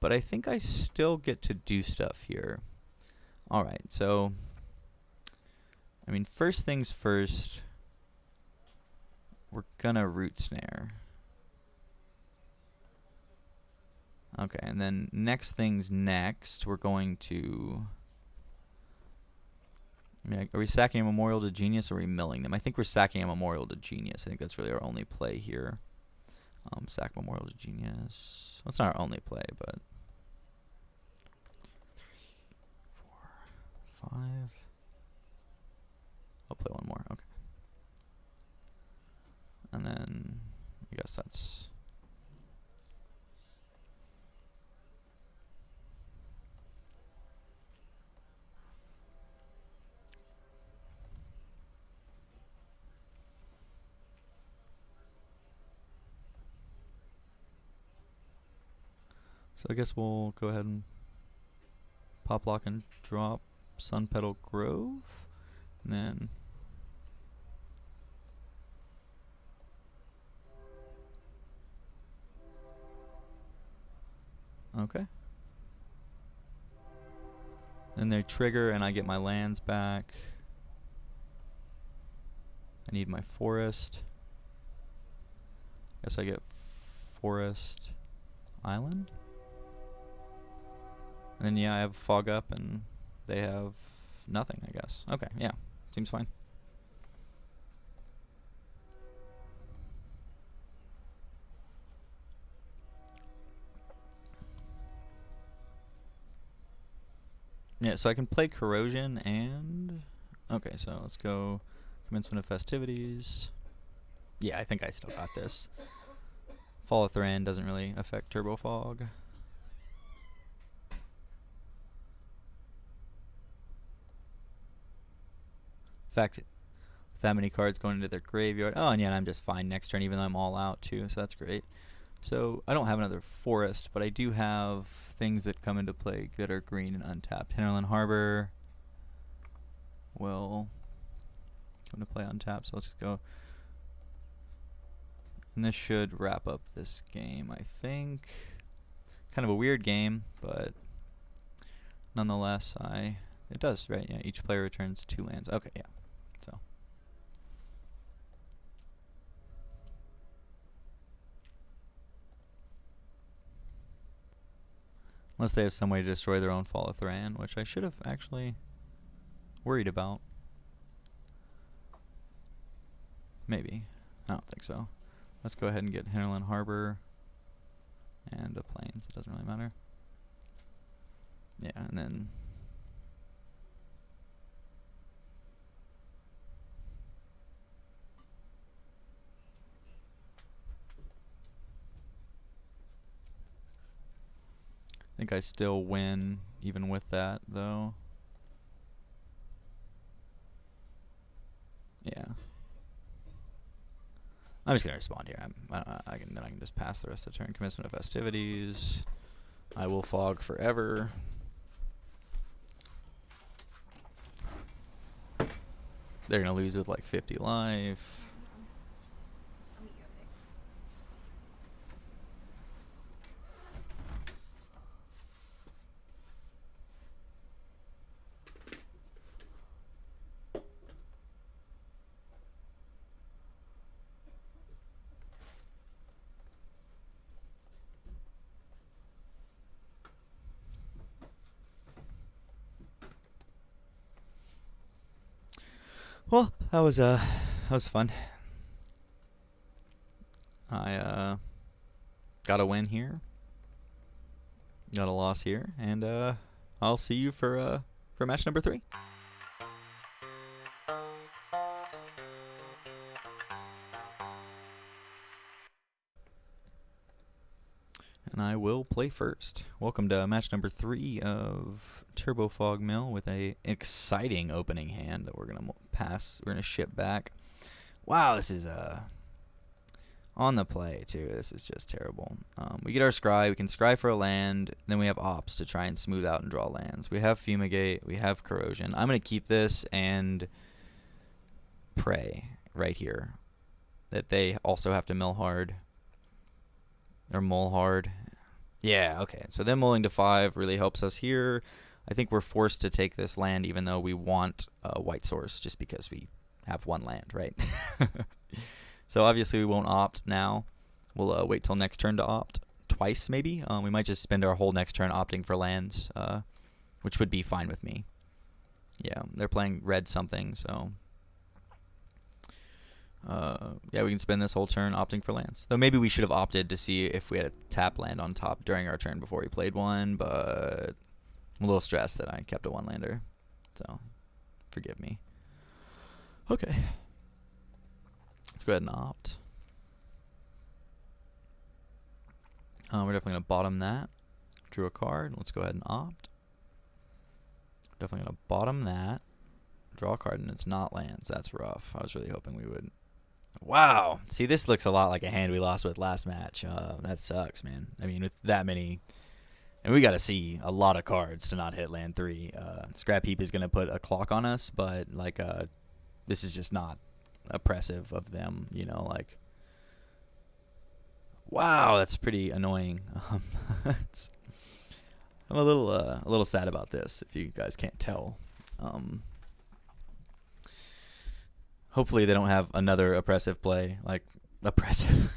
[SPEAKER 1] But I think I still get to do stuff here. Alright, so I mean, first things first, we're gonna root snare. Okay, and then next things next, we're going to... I mean, are we sacking a Memorial to Genius, or are we milling them? I think we're sacking a Memorial to Genius. I think that's really our only play here. Sack Memorial to Genius. Well, it's not our only play, but... 3, 4, 5... I'll play one more, okay. And then, I guess that's... So I guess we'll go ahead and pop lock and drop Sun Petal Grove, and then okay. Then they trigger and I get my lands back. I need my forest. Guess I get Forest Island. And then yeah, I have Fog Up and they have nothing, I guess. Okay, yeah. Seems fine. Yeah, so I can play Corrosion and... Okay, so let's go Commencement of Festivities. Yeah, I think I still got this. Fall of Thran doesn't really affect Turbo Fog. In fact, with that many cards going into their graveyard... Oh, and yeah, I'm just fine next turn, even though I'm all out, too, so that's great. So, I don't have another forest, but I do have things that come into play that are green and untapped. Hinterland Harbor will come to play untapped, so let's go. And this should wrap up this game, I think. Kind of a weird game, but nonetheless, it does, right? Yeah, each player returns 2 lands. Okay, yeah. So. Unless they have some way to destroy their own Fall of Thran, which I should have actually worried about. Maybe. I don't think so. Let's go ahead and get Hinterland Harbor and a Plains. It doesn't really matter. Yeah, and then... I think I still win even with that, though. Yeah. I'm just gonna respond here. I can just pass the rest of the turn. Commencement of Festivities. I will Fog forever. They're gonna lose with like 50 life. Well, that was fun. I got a win here, got a loss here, and I'll see you for match number 3. And I will play first. Welcome to match number 3 of Turbo Fog Mill with a exciting opening hand that we're gonna pass. We're gonna ship back. Wow, this is on the play too. This is just terrible. We get our scry. We can scry for a land. Then we have ops to try and smooth out and draw lands. We have Fumigate. We have Corrosion. I'm gonna keep this and pray right here. that they also have to mill hard. Or mull hard. Yeah, okay. So them mulling to 5 really helps us here. I think we're forced to take this land even though we want white source just because we have 1 land, right? So obviously we won't opt now. We'll wait till next turn to opt. Twice maybe. We might just spend our whole next turn opting for lands, which would be fine with me. Yeah, they're playing red something, so yeah, we can spend this whole turn opting for lands. Though maybe we should have opted to see if we had a tap land on top during our turn before we played one, but I'm a little stressed that I kept a 1-lander, so forgive me. Okay. Let's go ahead and opt. We're definitely going to bottom that. Drew a card. Let's go ahead and opt. Definitely going to bottom that. Draw a card, and it's not lands. That's rough. I was really hoping we would. Wow. See, this looks a lot like a hand we lost with last match. That sucks, man. I mean, with that many. And we got to see a lot of cards to not hit land 3. Scrap Heap is going to put a clock on us, but, like, this is just not oppressive of them, you know, like. Wow, that's pretty annoying. I'm a little sad about this, if you guys can't tell. Hopefully they don't have another oppressive play, like oppressive.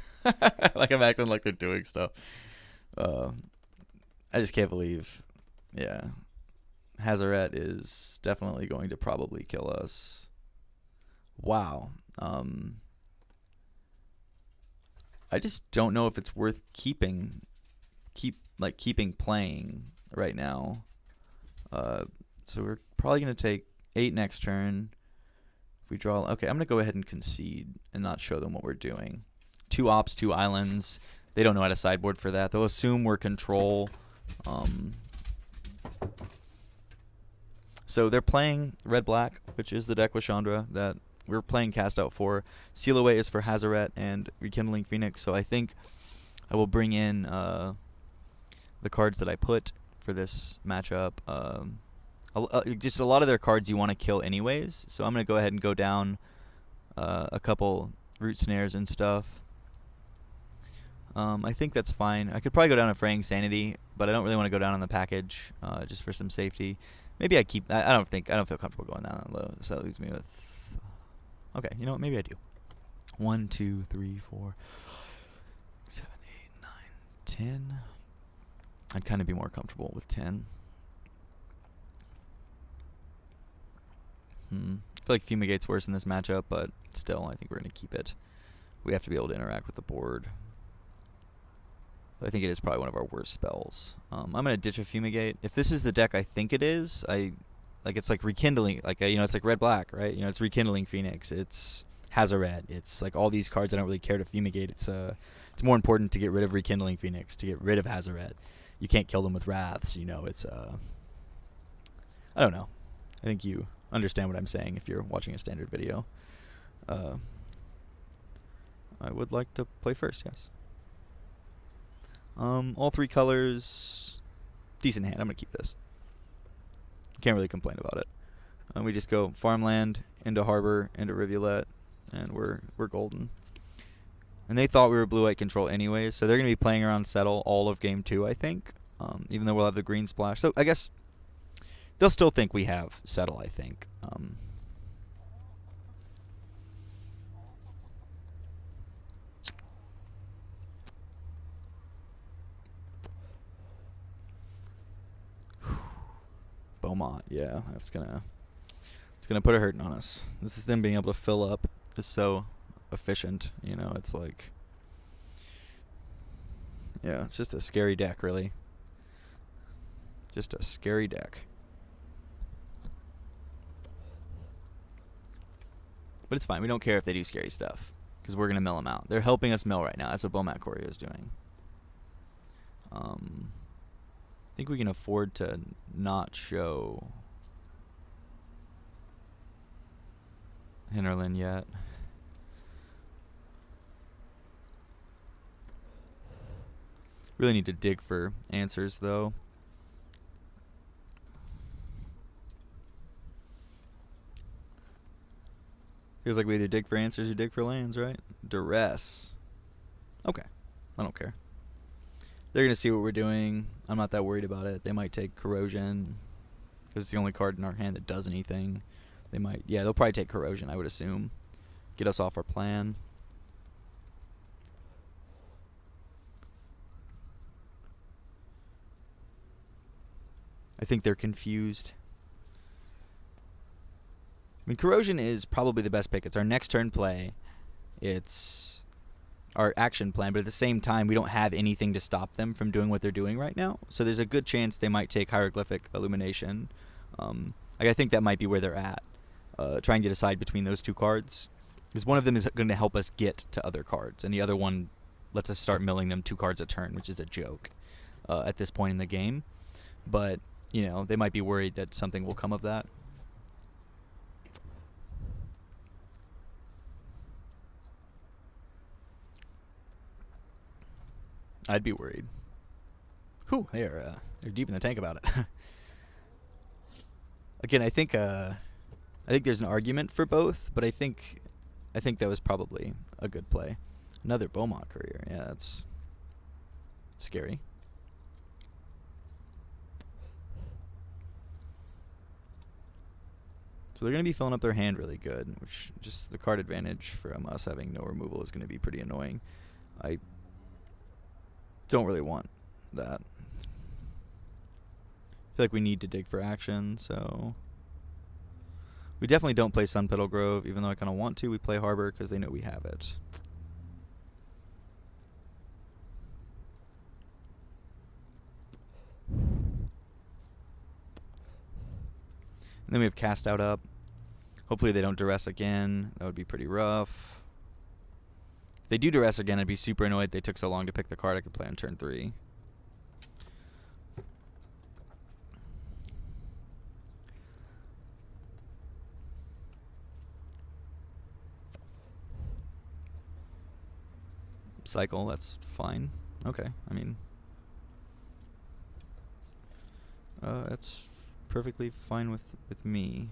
[SPEAKER 1] Like I'm acting like they're doing stuff. I just can't believe. Yeah, Hazaret is definitely going to probably kill us. Wow. I just don't know if it's worth keeping playing right now. So we're probably going to take 8 next turn. If we draw, okay, I'm going to go ahead and concede and not show them what we're doing. 2 ops, 2 islands. They don't know how to sideboard for that. They'll assume we're control. So they're playing red-black, which is the deck with Chandra that we're playing Cast Out for. Seal Away is for Hazaret and Rekindling Phoenix, so I think I will bring in the cards that I put for this matchup. Just a lot of their cards you want to kill anyways, so I'm going to go ahead and go down a couple Root Snares and stuff. I think that's fine. I could probably go down to Fraying Sanity, but I don't really want to go down on the package just for some safety. Maybe I keep. I don't feel comfortable going down that low, so that leaves me with. Okay, you know what? Maybe I do. 1, 2, 3, 4, 7, 8, 9, 10. I'd kind of be more comfortable with 10. I feel like Fumigate's worse in this matchup, but still, I think we're going to keep it. We have to be able to interact with the board. I think it is probably one of our worst spells. I'm going to ditch a Fumigate. If this is the deck I think it is, it's like Rekindling, it's like red-black, right? You know, it's Rekindling Phoenix. It's Hazaret. It's like all these cards I don't really care to Fumigate. It's more important to get rid of Rekindling Phoenix, to get rid of Hazaret. You can't kill them with Wraths, you know. It's I don't know. I think you understand what I'm saying if you're watching a standard video. I would like to play first, yes. All 3 colors, decent hand. I'm going to keep this. Can't really complain about it. We just go farmland into harbor into rivulet, and we're golden. And they thought we were blue-white control anyways, so they're going to be playing around settle all of game 2, I think. Even though we'll have the green splash, so I guess they'll still think we have settle. I think. Beaumont, yeah, it's gonna put a hurting on us. This is them being able to fill up is so efficient, you know. It's like, yeah, it's just a scary deck, really. Just a scary deck. But it's fine. We don't care if they do scary stuff because we're gonna mill them out. They're helping us mill right now. That's what Bomat Courier is doing. I think we can afford to not show Hinterland yet. Really need to dig for answers, though. Feels like we either dig for answers or dig for lands, right? Duress. Okay. I don't care. They're going to see what we're doing. I'm not that worried about it. They might take Corrosion because it's the only card in our hand that does anything. They might. Yeah, they'll probably take Corrosion, I would assume. Get us off our plan. I think they're confused. I mean, Corrosion is probably the best pick. It's our next turn play. It's our action plan, but at the same time, we don't have anything to stop them from doing what they're doing right now. So there's a good chance they might take Hieroglyphic Illumination. I think that might be where they're at, trying to decide between those two cards. Because one of them is going to help us get to other cards, and the other one lets us start milling them 2 cards a turn, which is a joke at this point in the game. But, you know, they might be worried that something will come of that. I'd be worried. Whew, they're deep in the tank about it. Again, I think there's an argument for both, but I think that was probably a good play. Another Beaumont Courier. Yeah, that's scary. So they're going to be filling up their hand really good, which just the card advantage from us having no removal is going to be pretty annoying. I don't really want that. I feel like we need to dig for action, so we definitely don't play Sun Petal Grove, even though I kind of want to. We play Harbor because they know we have it. And then we have Cast Out up. Hopefully they don't Duress again. That would be pretty rough. If they do Duress again, I'd be super annoyed they took so long to pick the card I could play on turn 3. Cycle, that's fine. Okay, I mean, that's perfectly fine with me.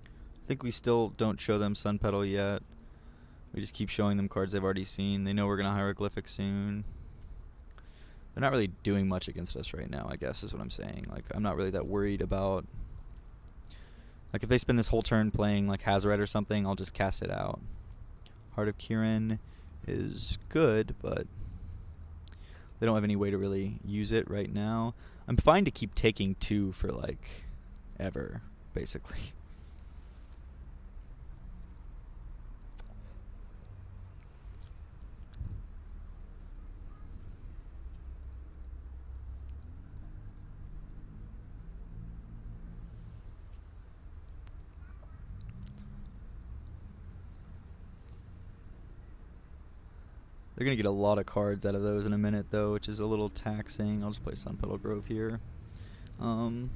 [SPEAKER 1] I think we still don't show them Sun Petal yet. We just keep showing them cards they've already seen. They know we're going to Hieroglyphic soon. They're not really doing much against us right now, I guess, is what I'm saying. Like, I'm not really that worried about... Like, if they spend this whole turn playing, like, Hazoret or something, I'll just cast it out. Heart of Kiran is good, but they don't have any way to really use it right now. I'm fine to keep taking 2 for, like, ever, basically. They're going to get a lot of cards out of those in a minute, though, which is a little taxing. I'll just play Sun Petal Grove here. We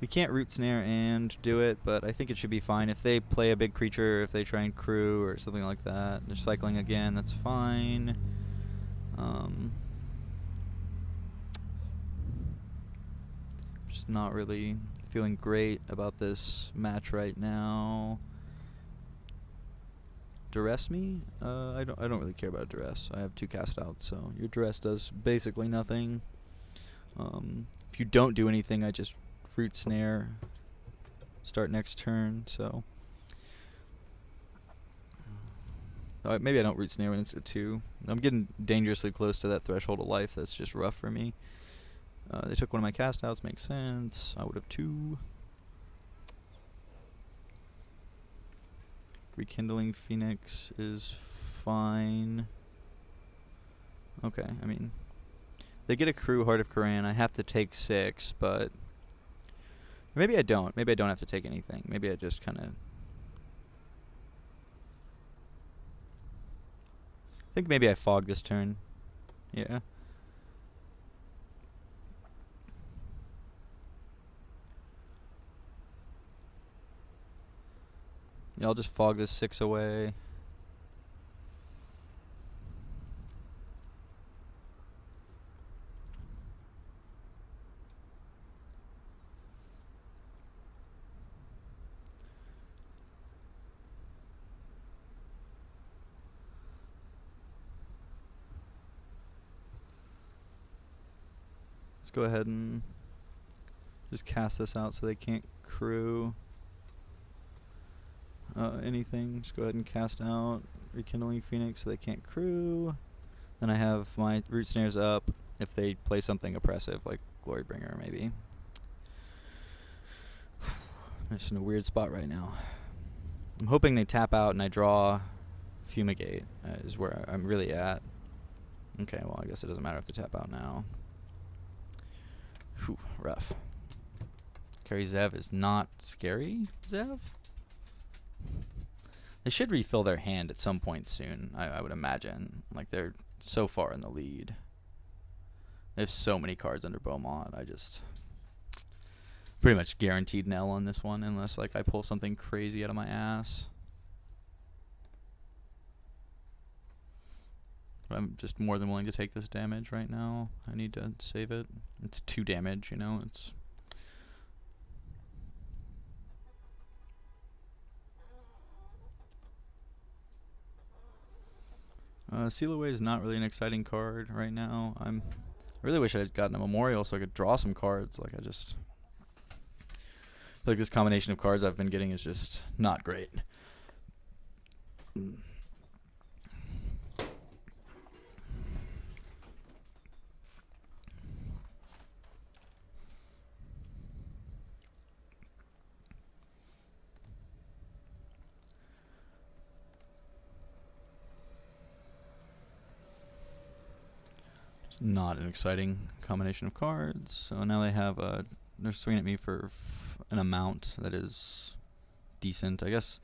[SPEAKER 1] can't Root Snare and do it, but I think it should be fine. If they play a big creature, if they try and crew or something like that, they're cycling again, that's fine. Just not really feeling great about this match right now. Duress me? I don't really care about Duress. I have 2 cast outs, so your Duress does basically nothing. If you don't do anything, I just Root Snare, start next turn, so maybe I don't Root Snare when it's at 2. I'm getting dangerously close to that threshold of life. That's just rough for me. They took one of my cast outs, makes sense. I would have 2. Rekindling Phoenix is fine. Okay, I mean, they get a crew Heart of Kiran. I have to take 6, but maybe I don't. Maybe I don't have to take anything. Maybe I just kind of... I think maybe I fog this turn. Yeah. Yeah, I'll just fog this 6 away. Let's go ahead and just cast this out so they can't crew anything. Just go ahead and cast out Rekindling Phoenix so they can't crew. Then I have my Root Snares up if they play something oppressive like Glorybringer maybe. I'm just in a weird spot right now. I'm hoping they tap out and I draw Fumigate is where I'm really at. Okay, well I guess it doesn't matter if they tap out now. Whew, rough. Carry Zev is not scary, Zev? They should refill their hand at some point soon, I would imagine. Like, they're so far in the lead. There's so many cards under Beaumont. I just pretty much guaranteed an L on this one unless, like, I pull something crazy out of my ass. But I'm just more than willing to take this damage right now. I need to save it. It's 2 damage, you know? It's... Seal Away is not really an exciting card right now. I really wish I had gotten a Memorial so I could draw some cards. Like, I just feel like this combination of cards I've been getting is just not great. Not an exciting combination of cards. So now they have they're swinging at me for an amount that is decent. I guess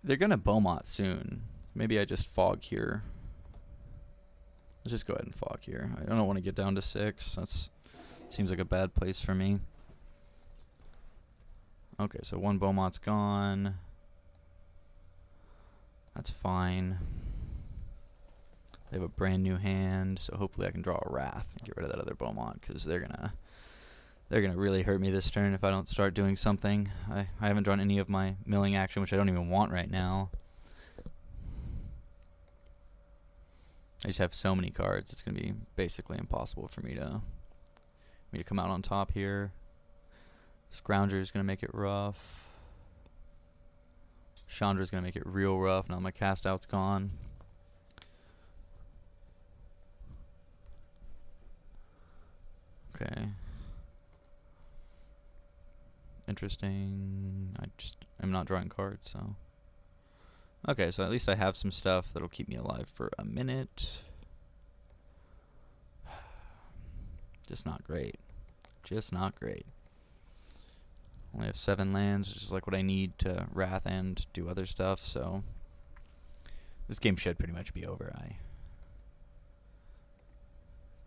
[SPEAKER 1] they're gonna Beaumont soon. Maybe I just fog here. Let's just go ahead and fog here. I don't want to get down to 6. That's seems like a bad place for me. Okay, so 1 Beaumont's gone. That's fine. They have a brand new hand, so hopefully I can draw a Wrath and get rid of that other Beaumont, because they're gonna really hurt me this turn if I don't start doing something. I haven't drawn any of my milling action, which I don't even want right now. I just have so many cards; it's gonna be basically impossible for me to come out on top here. Scrounger is gonna make it rough. Chandra is gonna make it real rough. Now my cast out's gone. Okay. Interesting. I'm not drawing cards, so. Okay, so at least I have some stuff that'll keep me alive for a minute. Just not great. Just not great. Only have 7 lands, which is like what I need to Wrath and do other stuff, so. This game should pretty much be over. I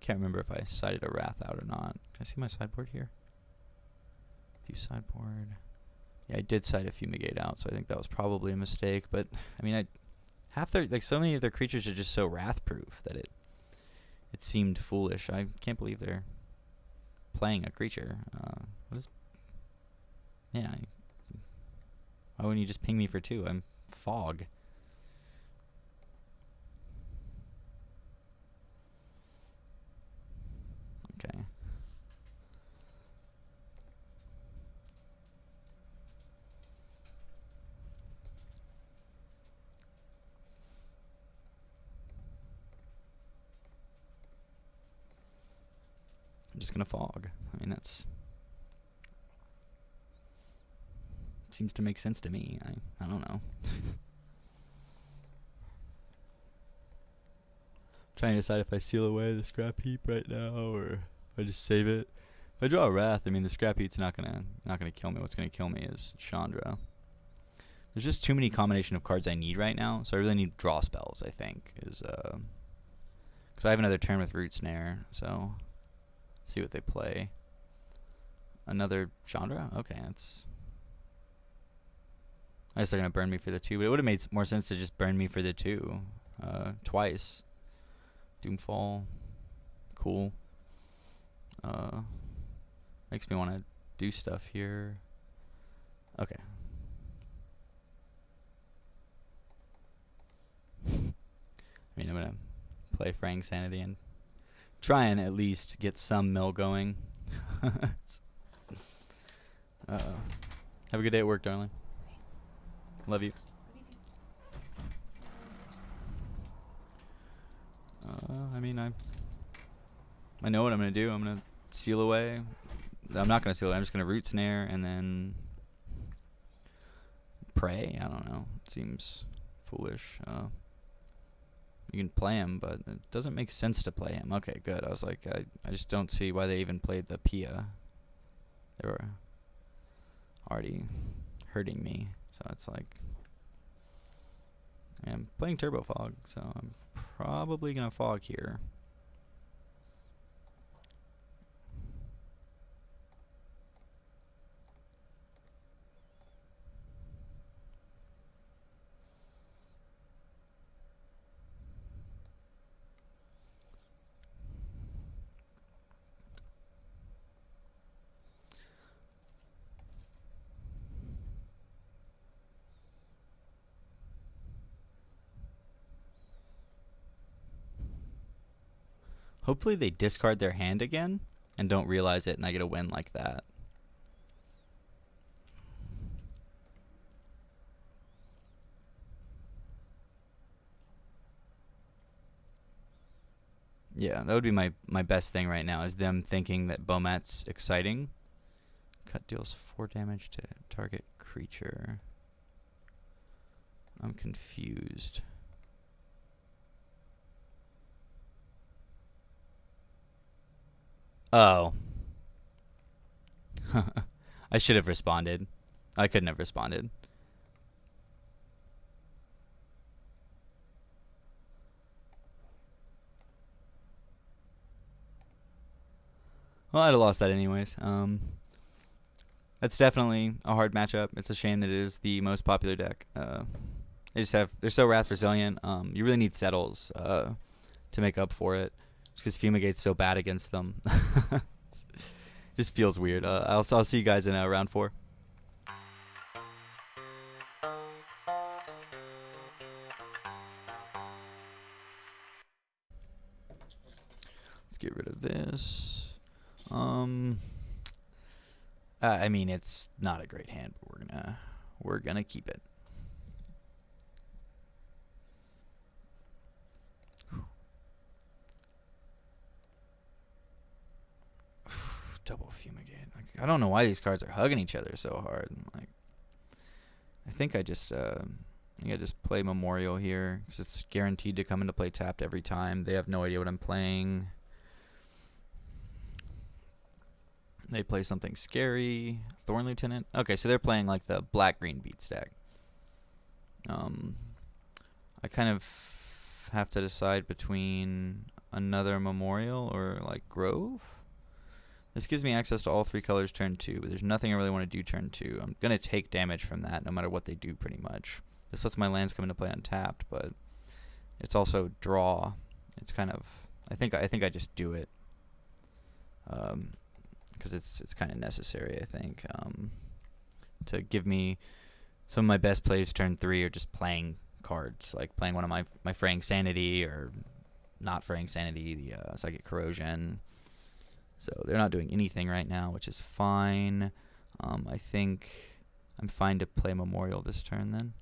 [SPEAKER 1] can't remember if I sided a Wrath out or not. Can I see my sideboard here? View sideboard. Yeah, I did side a Fumigate out, so I think that was probably a mistake. But I mean, so many of their creatures are just so Wrath-proof that it seemed foolish. I can't believe they're playing a creature. Yeah. Why wouldn't you just ping me for 2? I'm Fog. Okay. I'm just gonna fog. I mean, that's seems to make sense to me. I don't know. Trying to decide if I seal away the scrap heap right now or if I just save it. If I draw a Wrath, I mean the scrap heap's not gonna kill me. What's gonna kill me is Chandra. There's just too many combination of cards I need right now, so I really need draw spells. I think is because I have another turn with Root Snare, so let's see what they play. Another Chandra? Okay, that's. I guess they're gonna burn me for the 2, but it would have made more sense to just burn me for the 2 twice. Doomfall, cool. Makes me want to do stuff here. Okay. I mean, I'm gonna play Fraying Sanity and try and at least get some mill going. Uh-oh. Have a good day at work, darling. Love you. I mean, I know what I'm gonna do. I'm gonna seal away. I'm not gonna seal away. I'm just gonna root snare and then pray. I don't know. It seems foolish. You can play him, but it doesn't make sense to play him. Okay, good. I was like, I just don't see why they even played the Pia. They were already hurting me, so it's like, I'm playing Turbo Fog, so I'm probably gonna fog here. Hopefully they discard their hand again and don't realize it and I get a win like that. Yeah, that would be my best thing right now, is them thinking that Bomat's exciting. Cut deals 4 damage to target creature. I'm confused. Oh. I should have responded. I couldn't have responded. Well, I'd have lost that anyways. That's definitely a hard matchup. It's a shame that it is the most popular deck. They're so wrath resilient. You really need settles to make up for it, because Fumigate's so bad against them. Just feels weird. I'll see you guys in round 4. Let's get rid of this. I mean, it's not a great hand, but we're gonna keep it. Double Fumigate. Like, I don't know why these cards are hugging each other so hard. Like, I think I just play Memorial here because it's guaranteed to come into play tapped every time. They have no idea what I'm playing. They play something scary. Thorn Lieutenant. Okay, so they're playing like the black-green beat stack. I kind of have to decide between another Memorial or like Grove. This gives me access to all 3 colors turn 2, but there's nothing I really want to do turn 2. I'm going to take damage from that no matter what they do pretty much. This lets my lands come into play untapped, but it's also draw. It's kind of, I think I just do it. Because it's kind of necessary, I think, to give me some of my best plays turn 3 or just playing cards, like playing one of my Fraying Sanity or not Fraying Sanity, the Psychic Corrosion. So they're not doing anything right now, which is fine. I think I'm fine to play Memorial this turn then.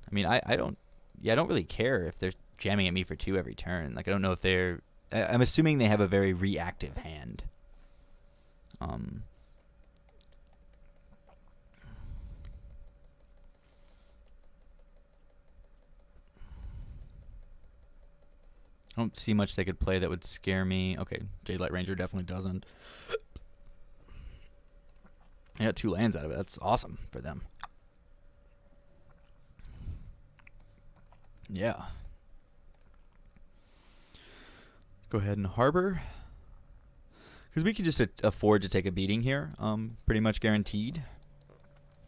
[SPEAKER 1] I mean, I don't really care if they're jamming at me for 2 every turn. Like, I don't know if they're... I'm assuming they have a very reactive hand. I don't see much they could play that would scare me. Okay, Jadelight Ranger definitely doesn't. I got 2 lands out of it. That's awesome for them. Yeah. Let's go ahead and harbor. Because we could just afford to take a beating here. Pretty much guaranteed.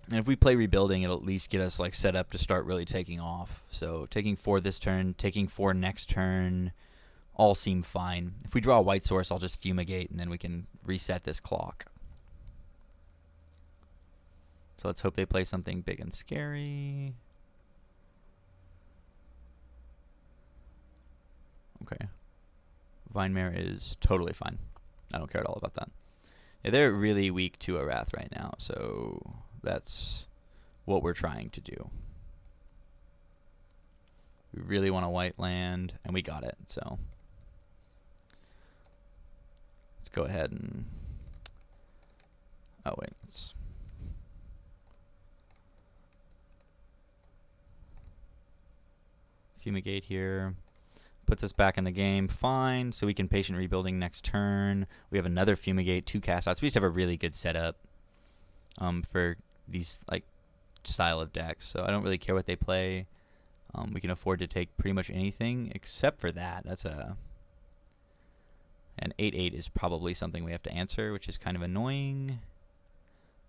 [SPEAKER 1] And if we play Rebuilding, it'll at least get us like set up to start really taking off. So taking 4 this turn, taking 4 next turn, all seem fine. If we draw a white source, I'll just Fumigate, and then we can reset this clock. So let's hope they play something big and scary. Okay. Vinemare is totally fine. I don't care at all about that. Yeah, they're really weak to a Wrath right now, so that's what we're trying to do. We really want a white land, and we got it, so let's go ahead and... Oh, wait, let's... Fumigate here. Puts us back in the game. Fine. So we can patient rebuilding next turn. We have another Fumigate, 2 cast outs. We just have a really good setup for these like style of decks. So I don't really care what they play. We can afford to take pretty much anything except for that. That's an 8/8 is probably something we have to answer, which is kind of annoying.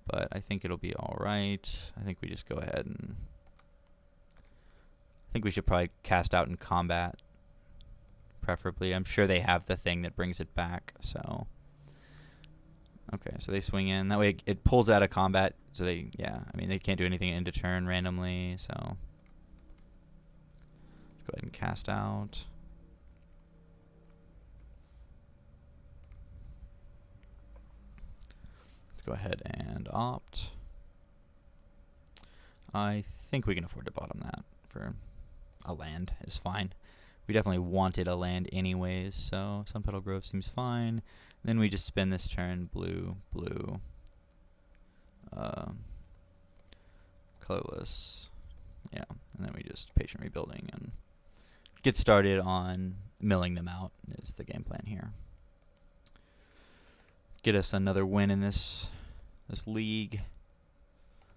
[SPEAKER 1] But I think it'll be all right. I think we just go ahead and... I think we should probably cast out in combat, preferably. I'm sure they have the thing that brings it back, so... Okay, so they swing in. That way it pulls out of combat, so they... Yeah, I mean, they can't do anything into turn randomly, so... Let's go ahead and cast out. Let's go ahead and opt. I think we can afford to bottom that for... A land is fine. We definitely wanted a land anyways, so Sunpetal Grove seems fine. Then we just spend this turn blue, blue, colorless, yeah, and then we just patient rebuilding and get started on milling them out is the game plan here. Get us another win in this league.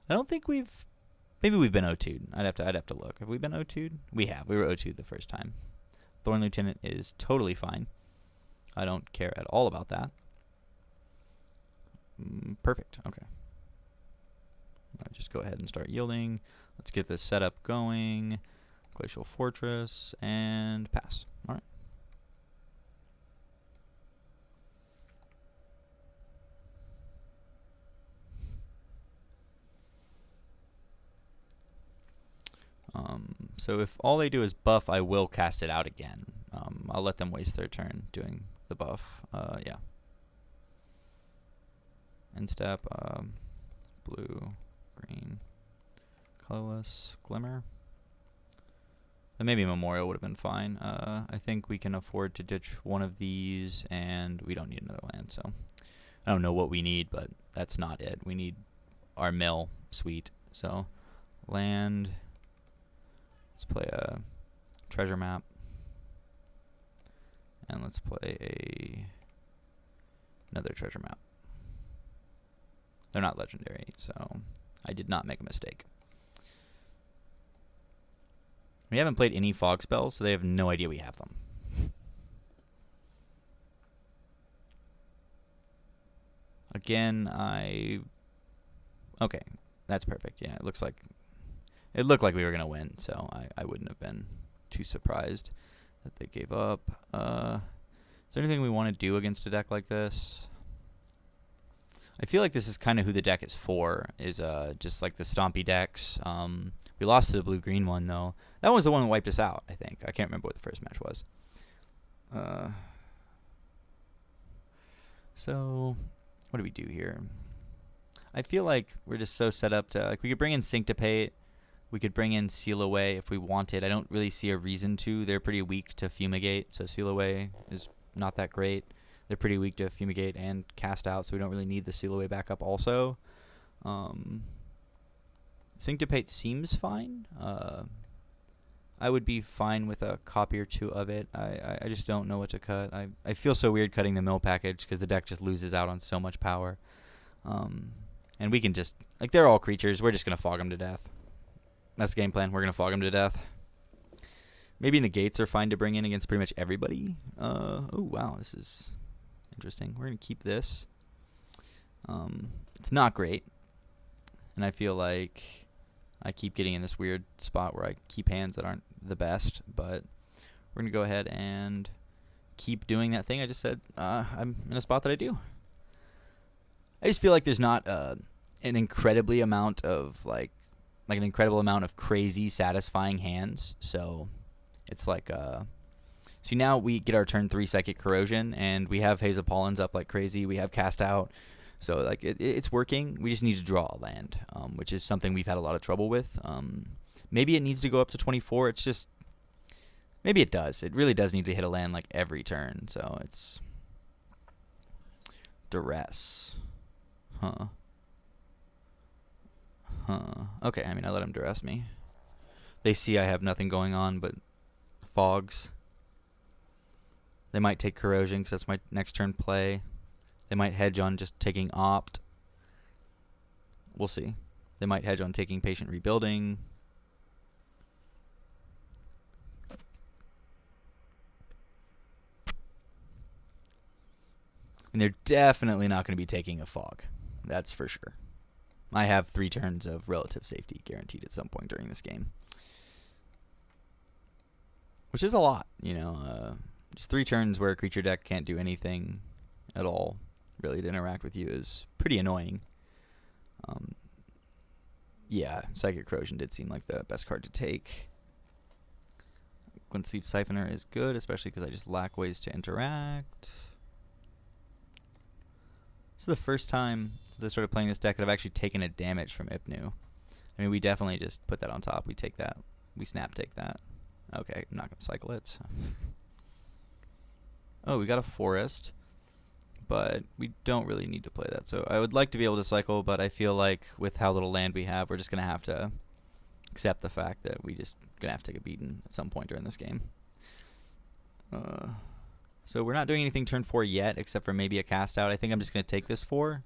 [SPEAKER 1] I don't think we've... Maybe we've been O2'd. I'd have to look. Have we been O2'd? We have. We were O2'd the first time. Thorn Lieutenant is totally fine. I don't care at all about that. Perfect. Okay. I'll just go ahead and start yielding. Let's get this setup going. Glacial Fortress and pass. All right. So if all they do is buff, I will cast it out again. I'll let them waste their turn doing the buff. Yeah. End step, blue, green, colorless, glimmer. Then maybe Memorial would have been fine. I think we can afford to ditch one of these, and we don't need another land. So I don't know what we need, but that's not it. We need our mill suite. So land... Let's play a treasure map. And let's play another treasure map. They're not legendary, so I did not make a mistake. We haven't played any fog spells, so they have no idea we have them. Again, okay, that's perfect. Yeah, it looks like... It looked like we were going to win, so I wouldn't have been too surprised that they gave up. Is there anything we want to do against a deck like this? I feel like this is kind of who the deck is for, is just like the stompy decks. We lost to the blue-green one, though. That was the one that wiped us out, I think. I can't remember what the first match was. So, what do we do here? I feel like we're just so set up to... Like, we could bring in Syncopate. We could bring in Seal Away if we wanted. I don't really see a reason to. They're pretty weak to Fumigate, so Seal Away is not that great. They're pretty weak to Fumigate and Cast Out, so we don't really need the Seal Away backup also. Syncopate seems fine. I would be fine with a copy or two of it. I just don't know what to cut. I feel so weird cutting the mill package because the deck just loses out on so much power. And we can just... Like, they're all creatures. We're just going to fog them to death. That's the game plan. We're going to fog them to death. Maybe negates are fine to bring in against pretty much everybody. Oh, wow. This is interesting. We're going to keep this. It's not great. And I feel like I keep getting in this weird spot where I keep hands that aren't the best. But we're going to go ahead and keep doing that thing I just said. I'm in a spot that I do. I just feel like there's not an incredibly amount of, like an incredible amount of crazy, satisfying hands. So it's like So now we get our turn 3 Psychic Corrosion, and we have Haze of Pollens up like crazy. We have Cast Out. So like it's working. We just need to draw a land, which is something we've had a lot of trouble with. Maybe it needs to go up to 24. It's just, maybe it does. It really does need to hit a land like every turn. So it's Duress. Huh. Okay, I mean, I let him duress me. They see I have nothing going on but fogs. They might take Corrosion because that's my next turn play. They might hedge on just taking Opt. We'll see. They might hedge on taking Patient Rebuilding. And they're definitely not going to be taking a Fog. That's for sure. I have 3 turns of relative safety guaranteed at some point during this game. Which is a lot, you know. Just 3 turns where a creature deck can't do anything at all really to interact with you is pretty annoying. Yeah, Psychic Corrosion did seem like the best card to take. Glint-Sleeve Siphoner is good, especially because I just lack ways to interact. This is the first time since I started playing this deck that I've actually taken a damage from Ipnu. I mean, we definitely just put that on top. We take that. We snap take that. Okay, I'm not going to cycle it. Oh, we got a Forest, but we don't really need to play that. So I would like to be able to cycle, but I feel like with how little land we have, we're just going to have to accept the fact that we just going to have to take a beating at some point during this game. So we're not doing anything turn 4 yet, except for maybe a Cast Out. I think I'm just going to take this 4,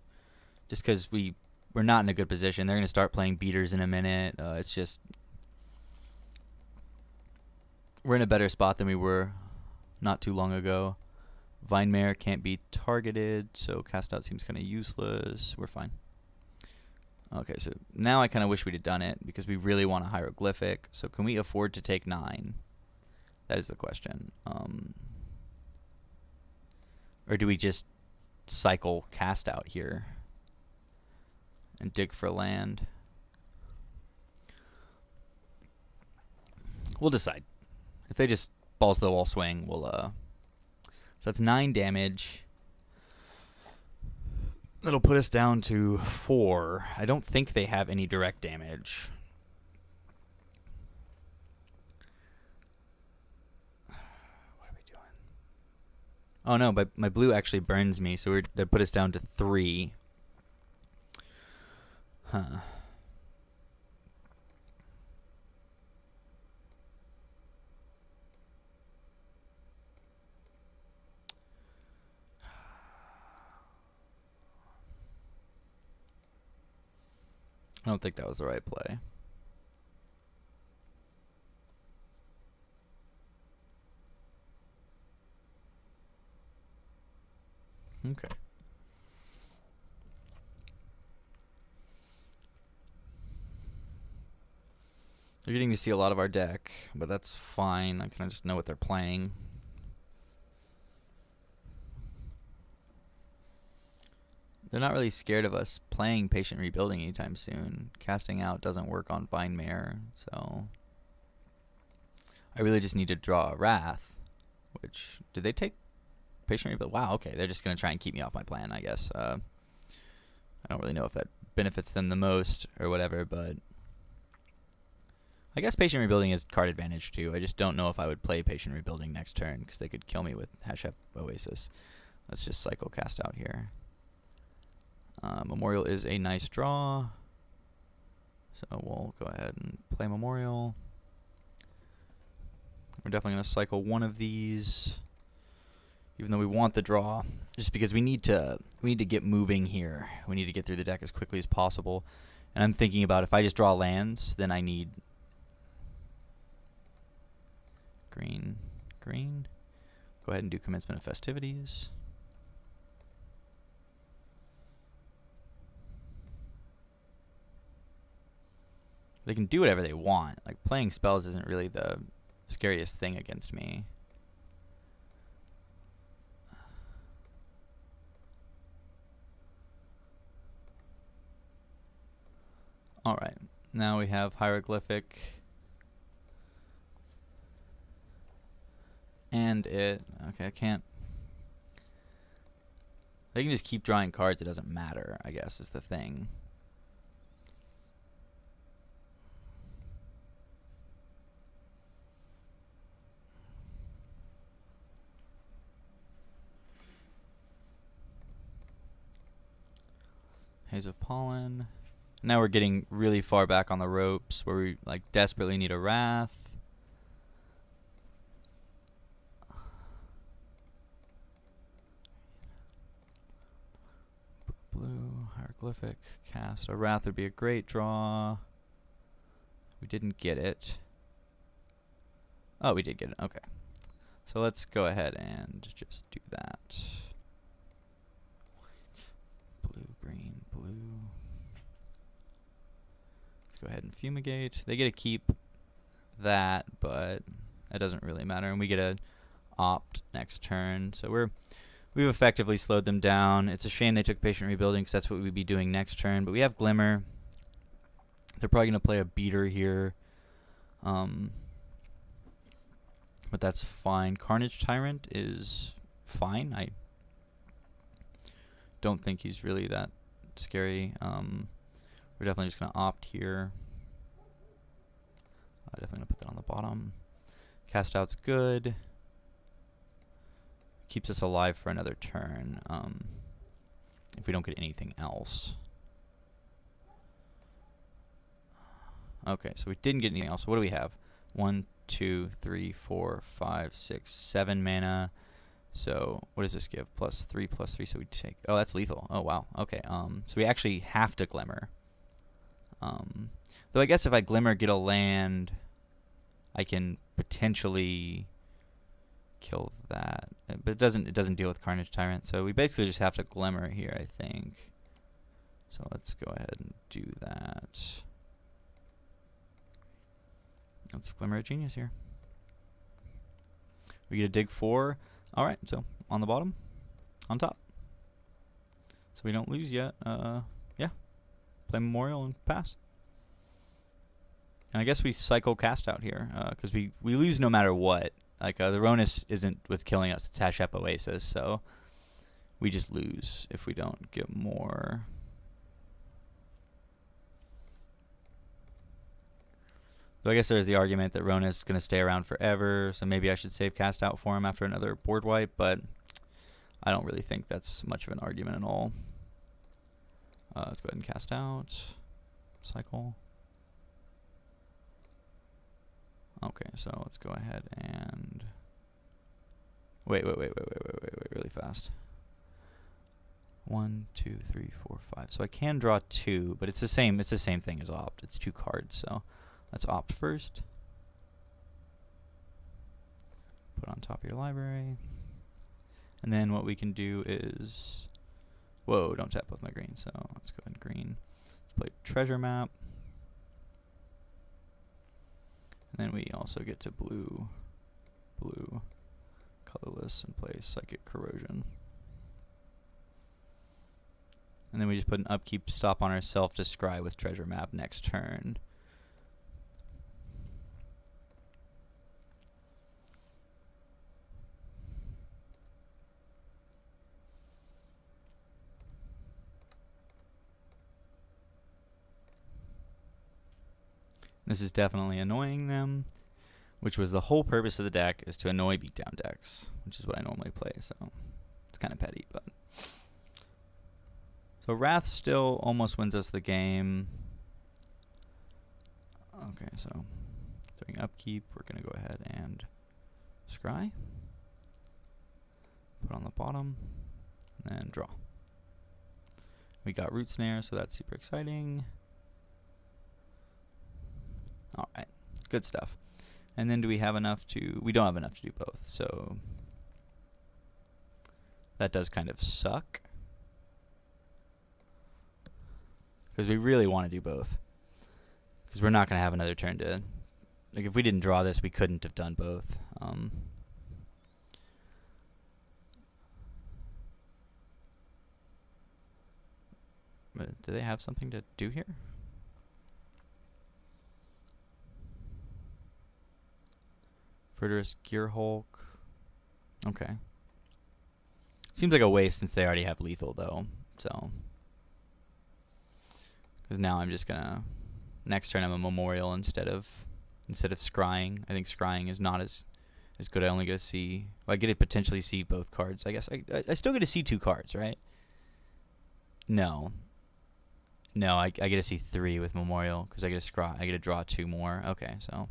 [SPEAKER 1] just because we're not in a good position. They're going to start playing beaters in a minute. It's just, we're in a better spot than we were not too long ago. Vinemare can't be targeted, so Cast Out seems kind of useless. We're fine. Okay, so now I kind of wish we'd have done it, because we really want a Hieroglyphic. So can we afford to take 9? That is the question. Or do we just cycle Cast Out here and dig for land? We'll decide. If they just balls to the wall swing, we'll so that's 9 damage. That'll put us down to 4. I don't think they have any direct damage. What are we doing? Oh no, but my blue actually burns me, so that put us down to 3. Huh. I don't think that was the right play. Okay. They're getting to see a lot of our deck, but that's fine. I kind of just know what they're playing. They're not really scared of us playing Patient Rebuilding anytime soon. Casting Out doesn't work on Vinemare, so I really just need to draw a Wrath, which, did they take Patient Rebuild? Wow, okay, they're just going to try and keep me off my plan, I guess. I don't really know if that benefits them the most or whatever, but I guess Patient Rebuilding is card advantage too. I just don't know if I would play Patient Rebuilding next turn, because they could kill me with Hashep Oasis. Let's just cycle Cast Out here. Memorial is a nice draw, so we'll go ahead and play Memorial. We're definitely going to cycle one of these, even though we want the draw, just because we need to get moving here. We need to get through the deck as quickly as possible. And I'm thinking about, if I just draw lands, then I need green. Go ahead and do Commencement of Festivities. They can do whatever they want. Like, playing spells isn't really the scariest thing against me. Alright, now we have Hieroglyphic. And it... Okay, I can't... They can just keep drawing cards. It doesn't matter, I guess, is the thing. Haze of Pollen. Now we're getting really far back on the ropes where we like desperately need a Wrath. Blue, Hieroglyphic, cast. A Wrath would be a great draw. We didn't get it. Oh, we did get it. Okay. So let's go ahead and just do that. Blue, green, blue. Let's go ahead and fumigate. They get to keep that, but that doesn't really matter. And we get a opt next turn. So we've effectively slowed them down. It's a shame they took Patient Rebuilding because that's what we'd be doing next turn. But we have Glimmer. They're probably going to play a beater here. But that's fine. Carnage Tyrant is fine. I don't think he's really that scary. We're definitely just going to opt here. Definitely going to put that on the bottom. Cast Out's good. Keeps us alive for another turn if we don't get anything else. Okay, so we didn't get anything else. So what do we have? 1, 2, 3, 4, 5, 6, 7 mana. So what does this give? +3, +3. So we take... Oh, that's lethal. Oh, wow. Okay. So we actually have to Glimmer. Though I guess if I Glimmer, get a land, I can potentially kill that. But it doesn't deal with Carnage Tyrant. So we basically just have to Glimmer here, I think. So let's go ahead and do that. Let's Glimmer a Genius here. We get a dig 4. Alright, so on the bottom, on top. So we don't lose yet. Yeah. Play Memorial and pass. And I guess we cycle Cast Out here, because we lose no matter what. Like, the Ronus isn't what's killing us, it's Hashep Oasis, so we just lose if we don't get more. So I guess there's the argument that Ronus is going to stay around forever, so maybe I should save Cast Out for him after another board wipe, but I don't really think that's much of an argument at all. Let's go ahead and Cast Out. Cycle. Okay, so let's go ahead and... Wait, really fast. 1, 2, 3, 4, 5. So I can draw 2, but it's the same thing as opt. It's 2 cards, so let's opt first. Put on top of your library. And then what we can do is... Whoa, don't tap with my green, so let's go ahead and green. Let's play Treasure Map. And then we also get to blue, colorless, and play Psychic Corrosion. And then we just put an upkeep stop on ourselves to scry with Treasure Map next turn. This is definitely annoying them, which was the whole purpose of the deck, is to annoy beatdown decks, which is what I normally play, so it's kind of petty, but... So Wrath still almost wins us the game. Okay, so doing upkeep, we're going to go ahead and scry. Put on the bottom, and then draw. We got Root Snare, so that's super exciting. Alright, good stuff. And then do we have enough to... We don't have enough to do both, so... That does kind of suck. Because we really want to do both. Because we're not going to have another turn to... Like, if we didn't draw this, we couldn't have done both. But do they have something to do here? Verdurous Gearhulk. Okay. Seems like a waste since they already have lethal, though. So. Because now I'm just gonna... Next turn I'm a Memorial instead of Scrying. I think Scrying is not as good. I only get to see... Well, I get to potentially see both cards. I guess I still get to see 2 cards, right? No. No, I get to see 3 with Memorial because I get to scry. I get to draw 2 more. Okay, so...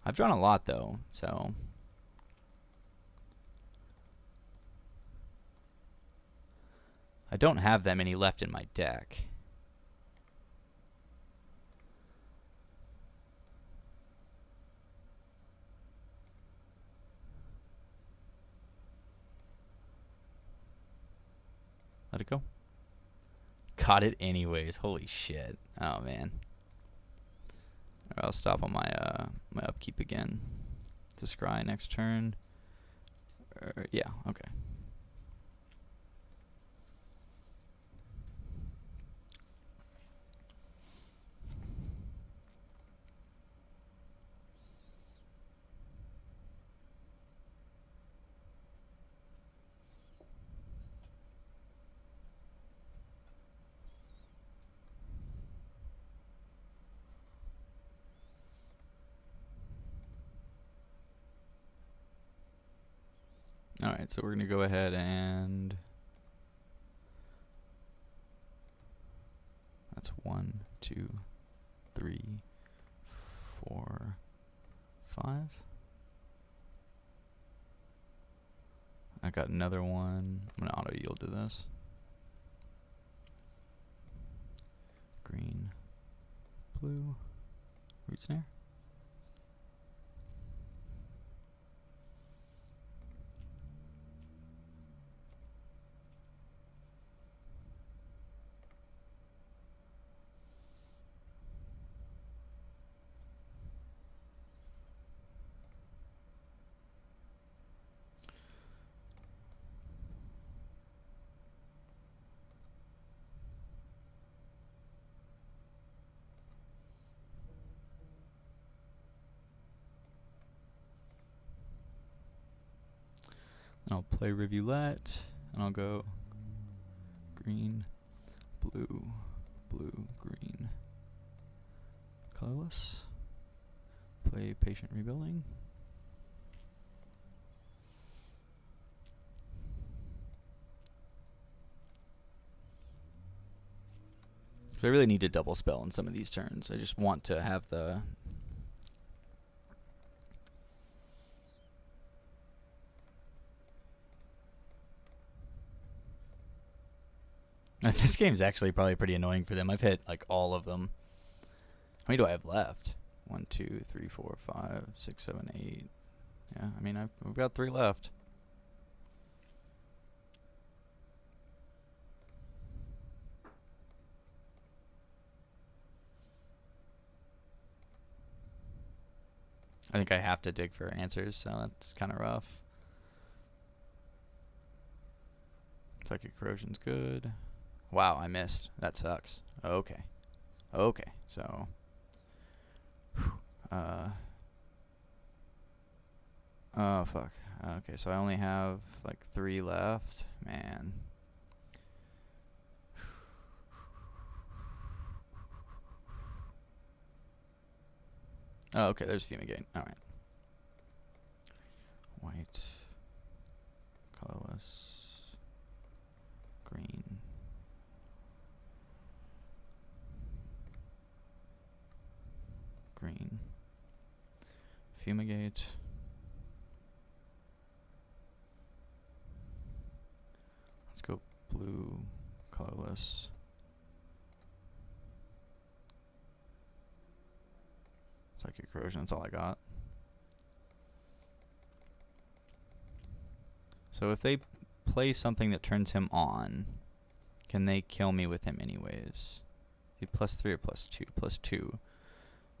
[SPEAKER 1] I've drawn a lot, though, so... I don't have that many left in my deck. Let it go. Caught it anyways. Holy shit. Oh, man. I'll stop on my my upkeep again to scry next turn. Yeah, okay. Alright, so we're going to go ahead and... That's 1, 2, 3, 4, 5. I got another one. I'm going to auto yield to this. Green, blue, root snare. I'll play Rivulet, and I'll go green, blue, blue, green, colorless. Play Patient Rebuilding. So I really need to double spell in some of these turns. I just want to have the... This game's actually probably pretty annoying for them. I've hit like all of them. How many do I have left? 1, 2, 3, 4, 5, 6, 7, 8. Yeah, I mean, we've got 3 left. I think I have to dig for answers, so that's kind of rough. Psychic Corrosion's good. Wow, I missed. That sucks. Okay. Okay, so... oh, fuck. Okay, so I only have, like, 3 left. Man. Oh, okay, there's Fumigate. Alright. White. Colorless. Green. Green. Fumigate. Let's go blue, colorless. Psychic Corrosion, that's all I got. So if they play something that turns him on, can they kill me with him anyways? Is he +3 or +2? +2.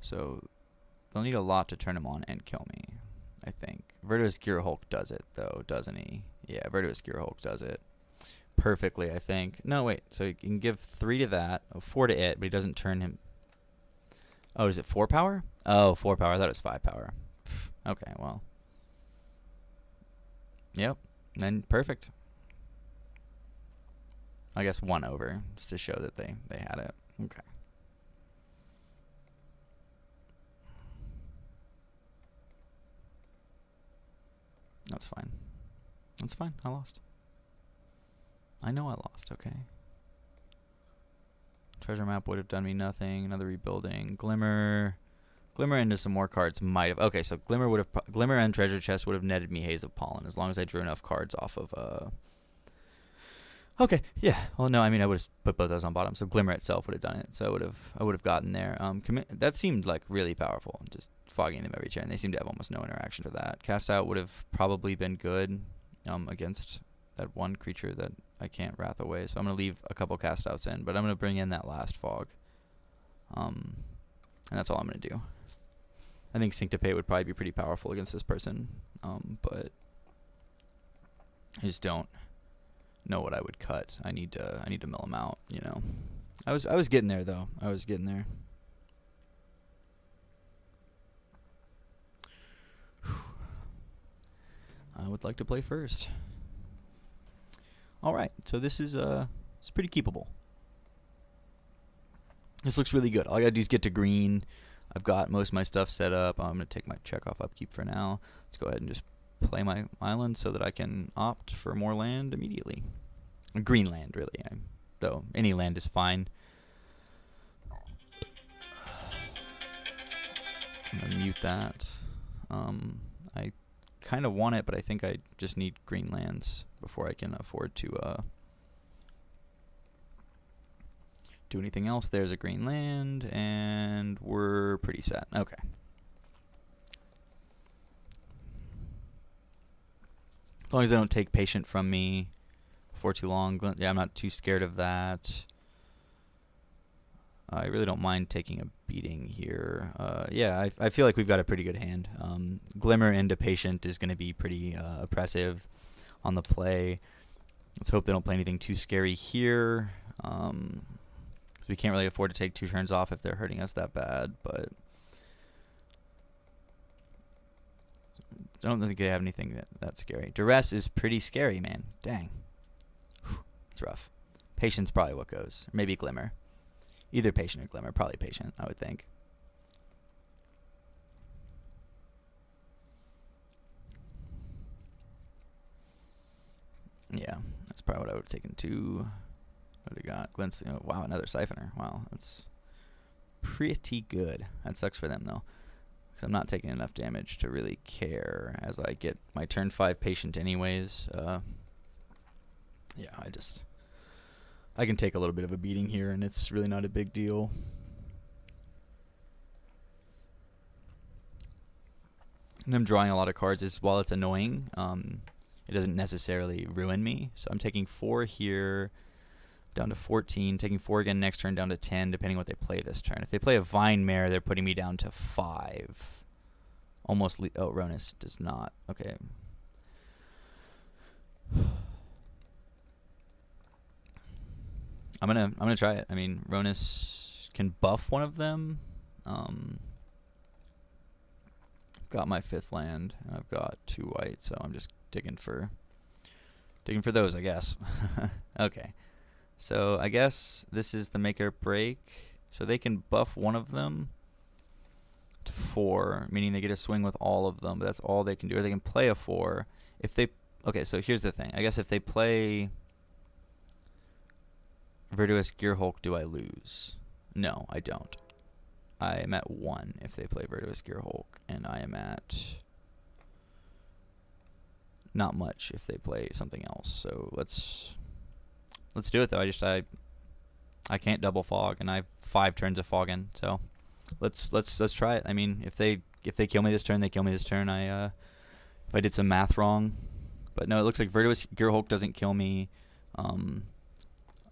[SPEAKER 1] So they'll need a lot to turn him on and kill me, I think. Verdurous Gearhulk does it, though, doesn't he? Yeah, Verdurous Gearhulk does it perfectly, I think. No, wait. So he can give 3 to that, 4 to it, but he doesn't turn him. Oh, is it 4 power? Oh, 4 power. I thought it was 5 power. Okay, well. Yep. Then perfect. I guess 1 over, just to show that they had it. Okay. That's fine. That's fine. I lost. I know I lost. Okay. Treasure map would have done me nothing. Another rebuilding. Glimmer. Glimmer into some more cards might have. Okay, so Glimmer would have. Glimmer and Treasure Chest would have netted me Haze of Pollen as long as I drew enough cards off of. Okay, yeah. Well, no, I mean I would have put both those on bottom, so Glimmer itself would have done it. So I would have gotten there. That seemed like really powerful. Just fogging them every turn. They seem to have almost no interaction for that. Cast out would have probably been good, against that one creature that I can't wrath away. So I'm gonna leave a couple cast outs in, but I'm gonna bring in that last fog. And that's all I'm gonna do. I think Syncopate would probably be pretty powerful against this person, but I just don't know what I would cut. I need to mill them out, you know. I was getting there though. I was getting there. I would like to play first. All right, so this is it's pretty keepable. This looks really good. All I gotta do is get to green. I've got most of my stuff set up. I'm gonna take my check off upkeep for now. Let's go ahead and just play my island so that I can opt for more land immediately. Green land, really. Though any land is fine. I'm gonna mute that. I kind of want it, but I think I just need green lands before I can afford to do anything else. There's a green land, and we're pretty set. Okay. As long as they don't take patient from me for too long. Yeah, I'm not too scared of that. I really don't mind taking a beating here. Yeah, I feel like we've got a pretty good hand. Glimmer into patient is going to be pretty oppressive on the play. Let's hope they don't play anything too scary here. We can't really afford to take 2 turns off if they're hurting us that bad, but I don't think they have anything that scary. Duress is pretty scary, man. Dang. It's rough. Patient's probably what goes. Maybe Glimmer. Either patient or Glimmer. Probably patient, I would think. Yeah, that's probably what I would have taken too. What do they got? Glint's, wow, another Siphoner. Wow, that's pretty good. That sucks for them, though, because I'm not taking enough damage to really care as I get my turn 5 patient anyways. Yeah, I can take a little bit of a beating here, and it's really not a big deal. And them drawing a lot of cards is, while it's annoying, it doesn't necessarily ruin me. So I'm taking 4 here, down to 14, taking 4 again next turn, down to 10, depending what they play this turn. If they play a Vine Mare, they're putting me down to 5. Almost, oh, Ronus does not. Okay. I'm gonna try it. I mean, Ronus can buff one of them. Got my 5th land, and I've got 2 white, so I'm just digging for those, I guess. Okay. So I guess this is the make or break. So they can buff one of them to 4, meaning they get a swing with all of them, but that's all they can do. Or they can play a 4. If they, okay, so here's the thing. I guess if they play Virtuous Gearhulk, do I lose? No, I don't. I am at 1 if they play Virtuous Gearhulk, and I am at not much if they play something else. So let's do it, though. I can't double fog, and I have 5 turns of fogging. So let's try it. I mean, if they kill me this turn, they kill me this turn. If I did some math wrong, but no, it looks like Virtuous Gearhulk doesn't kill me.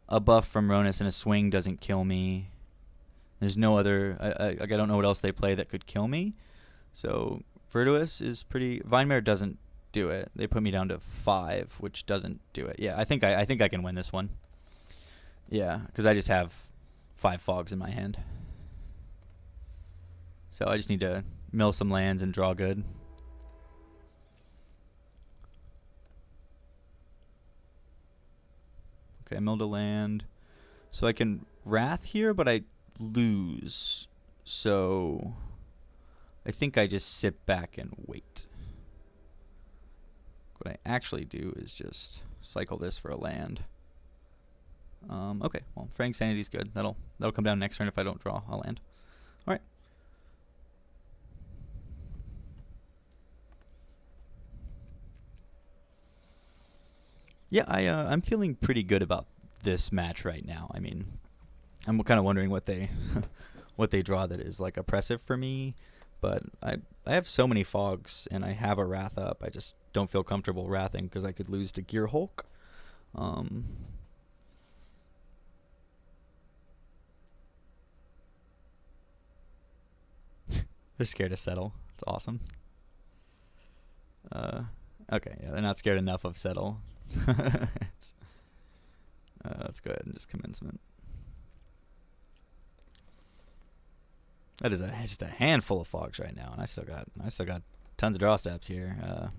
[SPEAKER 1] A buff from Ronus and a swing doesn't kill me. There's no other. I don't know what else they play that could kill me. So Virtuous is pretty. Vine Mare doesn't do it. They put me down to 5, which doesn't do it. Yeah, I think I can win this one. Yeah, because I just have 5 fogs in my hand. So I just need to mill some lands and draw good. Okay, I milled a land. So I can Wrath here, but I lose. So I think I just sit back and wait. What I actually do is just cycle this for a land. Okay, well, Fraying Sanity's good. That'll come down next turn if I don't draw a land. All right. Yeah, I'm feeling pretty good about this match right now. I mean, I'm kind of wondering what they what they draw that is like oppressive for me, but I have so many fogs and I have a Wrath up. I just don't feel comfortable wrathing because I could lose to Gear Hulk. They're scared to settle. It's awesome. Okay, yeah, they're not scared enough of settle. Let's go ahead and just commencement. That is just a handful of fogs right now, and I still got tons of draw steps here.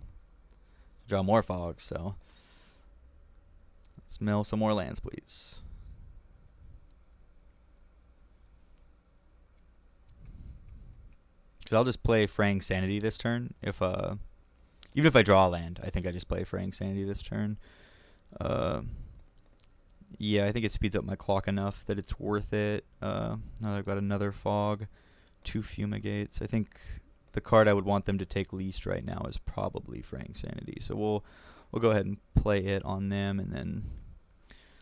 [SPEAKER 1] Draw more fogs, so let's mill some more lands, please. Because I'll just play Fraying Sanity this turn. Even if I draw a land, I think I just play Fraying Sanity this turn. Yeah, I think it speeds up my clock enough that it's worth it. Now that I've got another fog, 2 Fumigates. I think the card I would want them to take least right now is probably Fraying Sanity. So we'll go ahead and play it on them, and then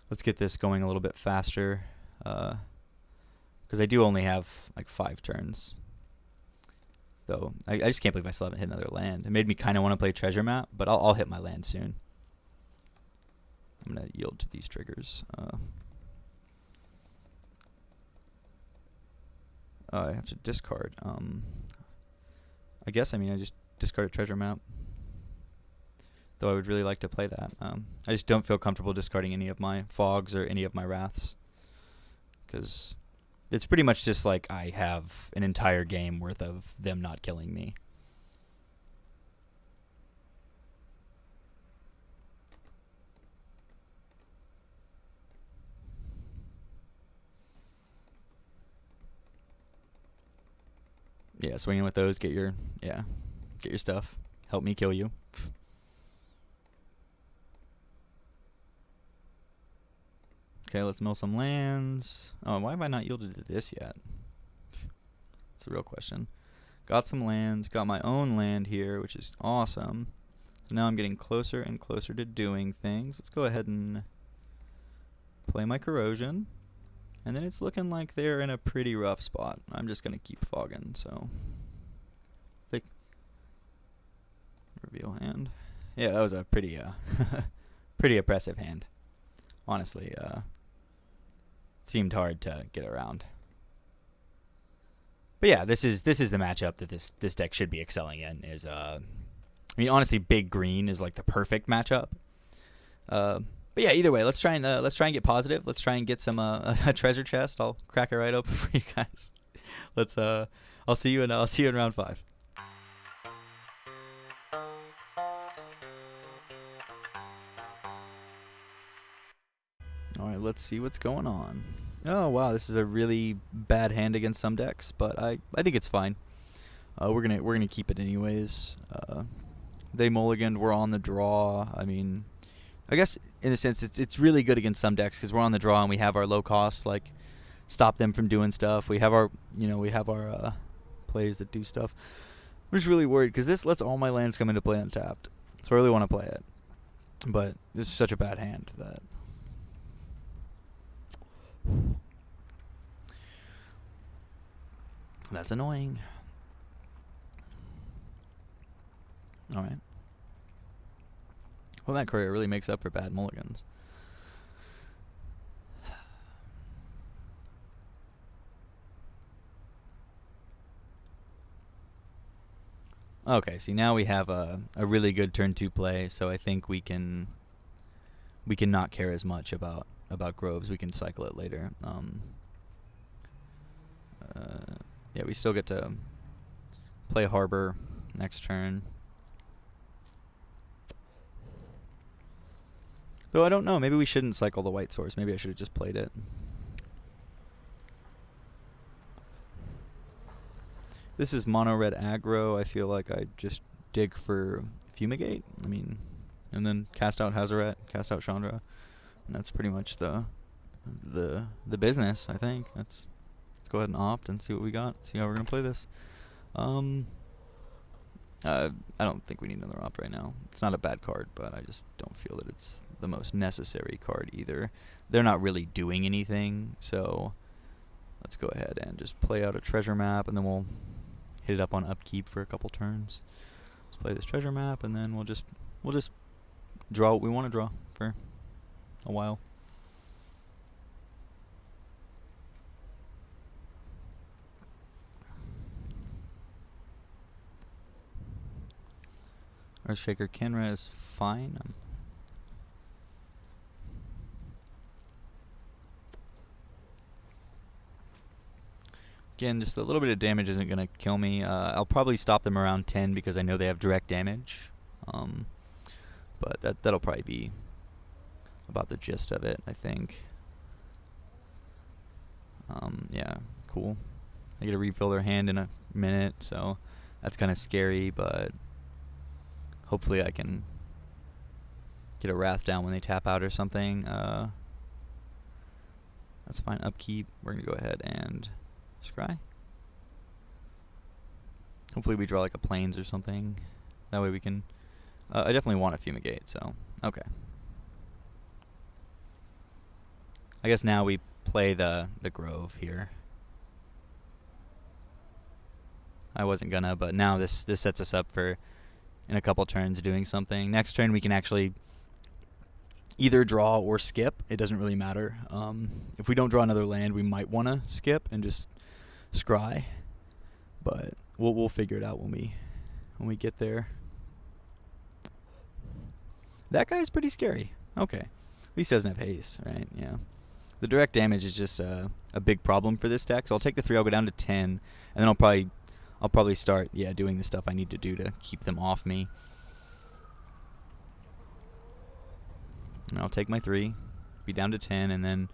[SPEAKER 1] let's get this going a little bit faster. Because I do only have like 5 turns. Though I just can't believe I still haven't hit another land. It made me kind of want to play Treasure Map, but I'll hit my land soon. I'm gonna yield to these triggers. I have to discard. I guess I just discard a Treasure Map. Though I would really like to play that. I just don't feel comfortable discarding any of my fogs or any of my wraths, because it's pretty much just like I have an entire game worth of them not killing me. Yeah, swinging with those, get your stuff. Help me kill you. Okay, let's mill some lands. Oh, why have I not yielded to this yet? That's a real question. Got some lands. Got my own land here, which is awesome. So now I'm getting closer and closer to doing things. Let's go ahead and play my Corrosion. And then it's looking like they're in a pretty rough spot. I'm just going to keep fogging, so. Reveal hand. Yeah, that was a pretty pretty oppressive hand. Honestly, seemed hard to get around. But yeah, this is the matchup that this deck should be excelling in. Honestly, big green is like the perfect matchup. But yeah, either way, let's try and get positive. Let's try and get some a treasure chest. I'll crack it right open for you guys. I'll see you in round 5. All right, let's see what's going on. Oh wow, this is a really bad hand against some decks, but I think it's fine. We're gonna keep it anyways. They mulliganed. We're on the draw. I guess in a sense it's really good against some decks because we're on the draw and we have our low cost, like stop them from doing stuff. We have our plays that do stuff. I'm just really worried because this lets all my lands come into play untapped, so I really want to play it. But this is such a bad hand that. That's annoying. Alright. Well, that courier really makes up for bad mulligans. Okay, see now we have a really good turn 2 play, so I think we can not care as much about Groves. We can cycle it later. Yeah, we still get to play Harbor next turn. Though I don't know, maybe we shouldn't cycle the white source. Maybe I should have just played it. This is mono red aggro. I feel like I just dig for Fumigate. I mean, and then cast out Hazoret, cast out Chandra, and that's pretty much the business. I think let's go ahead and opt and see what we got. See how we're gonna play this. I don't think we need another opt right now. It's not a bad card, but I just don't feel that it's the most necessary card either. They're not really doing anything, so let's go ahead and just play out a treasure map, and then we'll hit it up on upkeep for a couple turns. Let's play this treasure map, and then we'll just draw what we want to draw for a while. Earthshaker Kenra is fine. Again, just a little bit of damage isn't going to kill me. I'll probably stop them around 10 because I know they have direct damage. But that'll probably be about the gist of it, I think. Yeah, cool. I get to refill their hand in a minute, so that's kind of scary, but hopefully I can get a Wrath down when they tap out or something. That's fine. Upkeep. We're going to go ahead and scry. Hopefully we draw like a Plains or something. That way we can... I definitely want a Fumigate, so... Okay. I guess now we play the Grove here. I wasn't gonna, but now this sets us up for... in a couple turns doing something. Next turn we can actually either draw or skip. It doesn't really matter. If we don't draw another land, we might want to skip and just scry. But we'll figure it out when we get there. That guy's pretty scary. Okay. At least he doesn't have haste, right? Yeah. The direct damage is just a big problem for this deck. So I'll take the 3, I'll go down to 10, and then I'll probably start, doing the stuff I need to do to keep them off me. And I'll take my 3, be down to 10, and then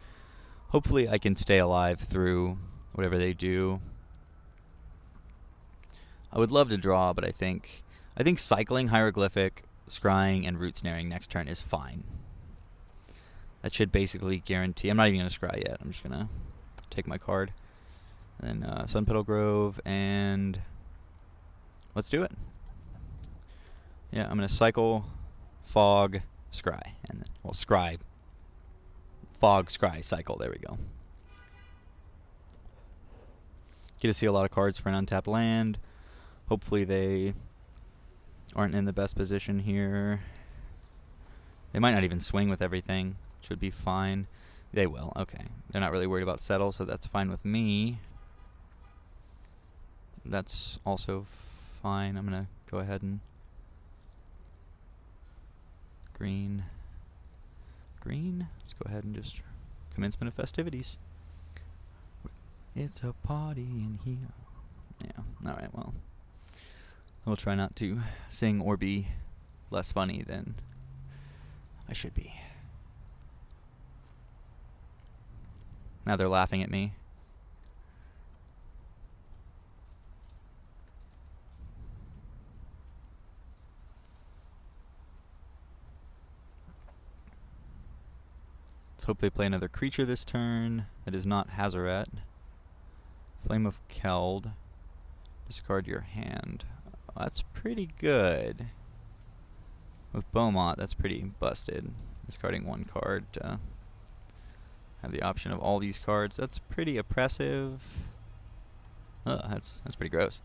[SPEAKER 1] hopefully I can stay alive through whatever they do. I would love to draw, but I think cycling Hieroglyphic, scrying, and root snaring next turn is fine. That should basically guarantee... I'm not even going to scry yet. I'm just going to take my card. And then Sunpetal Grove, and let's do it. Yeah, I'm going to cycle, fog, scry, and then, well, scry, fog, scry, cycle. There we go. Get to see a lot of cards for an untapped land. Hopefully they aren't in the best position here. They might not even swing with everything. Should be fine. They will. Okay. They're not really worried about settle, so that's fine with me. That's also fine. I'm going to go ahead and green. Let's go ahead and just commencement of festivities. It's a party in here. Yeah. All right. Well, I will try not to sing or be less funny than I should be. Now they're laughing at me. Let's hope they play another creature this turn that is not Hazoret. Flame of Keld. Discard your hand. Oh, that's pretty good. With Beaumont, that's pretty busted. Discarding one card to have the option of all these cards. That's pretty oppressive. Oh, that's pretty gross.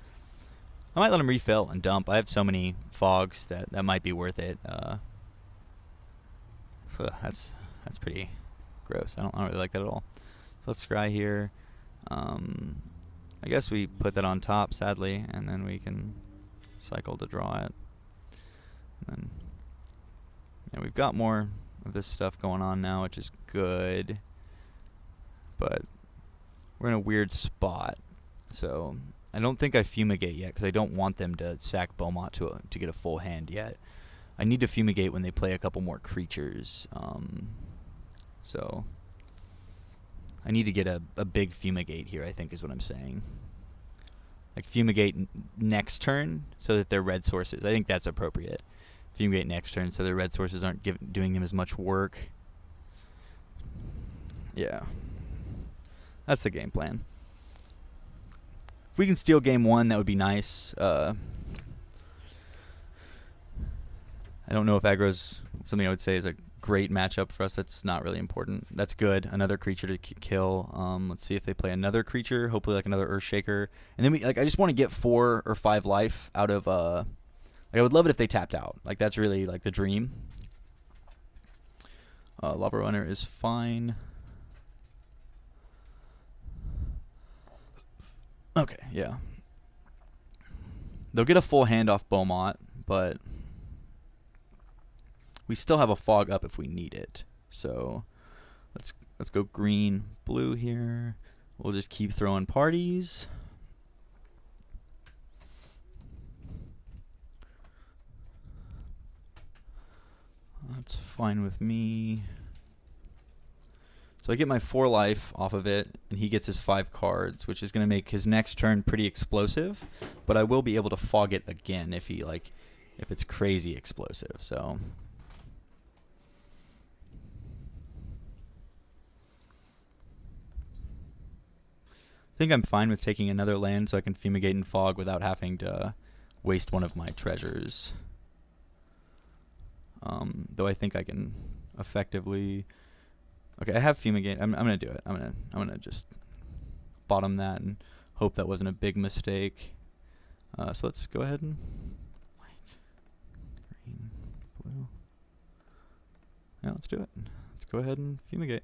[SPEAKER 1] I might let him refill and dump. I have so many fogs that might be worth it. That's pretty gross. I don't really like that at all. So let's scry here. I guess we put that on top, sadly, and then we can cycle to draw it. And then we've got more of this stuff going on now, which is good. But we're in a weird spot. So I don't think I fumigate yet because I don't want them to sack Beaumont to get a full hand yet. I need to fumigate when they play a couple more creatures. So I need to get a big fumigate here, I think is what I'm saying. Like fumigate next turn so that their red sources, I think that's appropriate. Fumigate next turn so their red sources aren't doing them as much work. Yeah. That's the game plan. If we can steal game 1, that would be nice. I don't know if aggro's something I would say is a great matchup for us. That's not really important. That's good. Another creature to kill. Let's see if they play another creature. Hopefully like another Earthshaker. And then I just want to get 4 or 5 life out of like I would love it if they tapped out. Like that's really like the dream. Lava Runner is fine. Okay, yeah. They'll get a full hand off Beaumont, but we still have a fog up if we need it. So let's go green, blue here. We'll just keep throwing parties. That's fine with me. So I get my 4 life off of it, and he gets his 5 cards, which is going to make his next turn pretty explosive. But I will be able to fog it again if it's crazy explosive. So I think I'm fine with taking another land so I can fumigate and fog without having to waste one of my treasures. Though I think I can effectively. Okay, I have fumigate. I'm gonna do it. I'm gonna just bottom that and hope that wasn't a big mistake. So let's go ahead and green, blue. Yeah, let's do it. Let's go ahead and fumigate.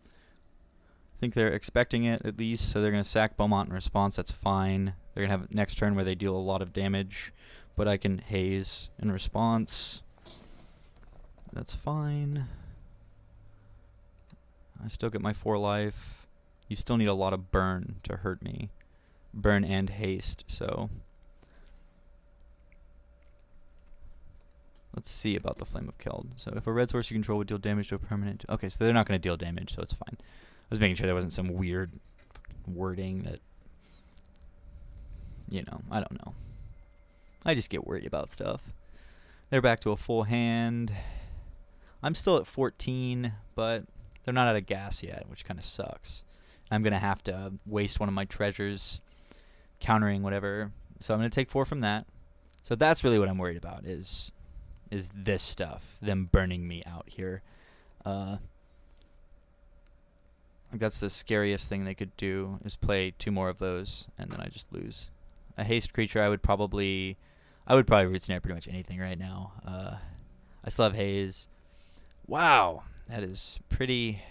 [SPEAKER 1] I think they're expecting it at least, so they're gonna sack Beaumont in response. That's fine. They're gonna have next turn where they deal a lot of damage, but I can haze in response. That's fine. I still get my 4 life. You still need a lot of burn to hurt me. Burn and haste, so. Let's see about the Flame of Keld. So if a red source you control would deal damage to a permanent. Okay, so they're not going to deal damage, so it's fine. I was making sure there wasn't some weird wording that, I don't know. I just get worried about stuff. They're back to a full hand. I'm still at 14, but they're not out of gas yet, which kind of sucks. I'm going to have to waste one of my treasures countering whatever. So I'm going to take 4 from that. So that's really what I'm worried about is this stuff, them burning me out here. Like that's the scariest thing they could do is play 2 more of those, and then I just lose. A haste creature, I would probably root snare pretty much anything right now. I still have haze. Wow, that is pretty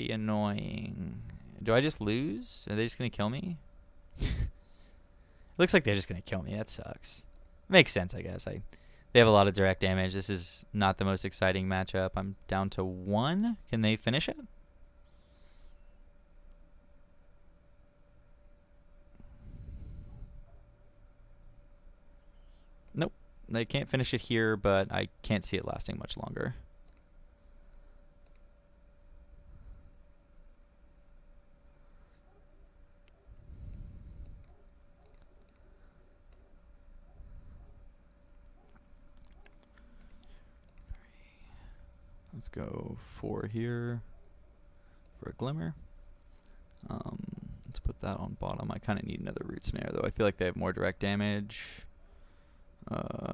[SPEAKER 1] annoying. Do I just lose? Are they just gonna kill me? It looks like they're just gonna kill me. That sucks. Makes sense, I guess. They have a lot of direct damage. This is not the most exciting matchup. I'm down to 1. Can they finish it? Nope. They can't finish it here, but I can't see it lasting much longer. Let's go 4 here for a Glimmer. Let's put that on bottom. I kind of need another Root Snare, though. I feel like they have more direct damage.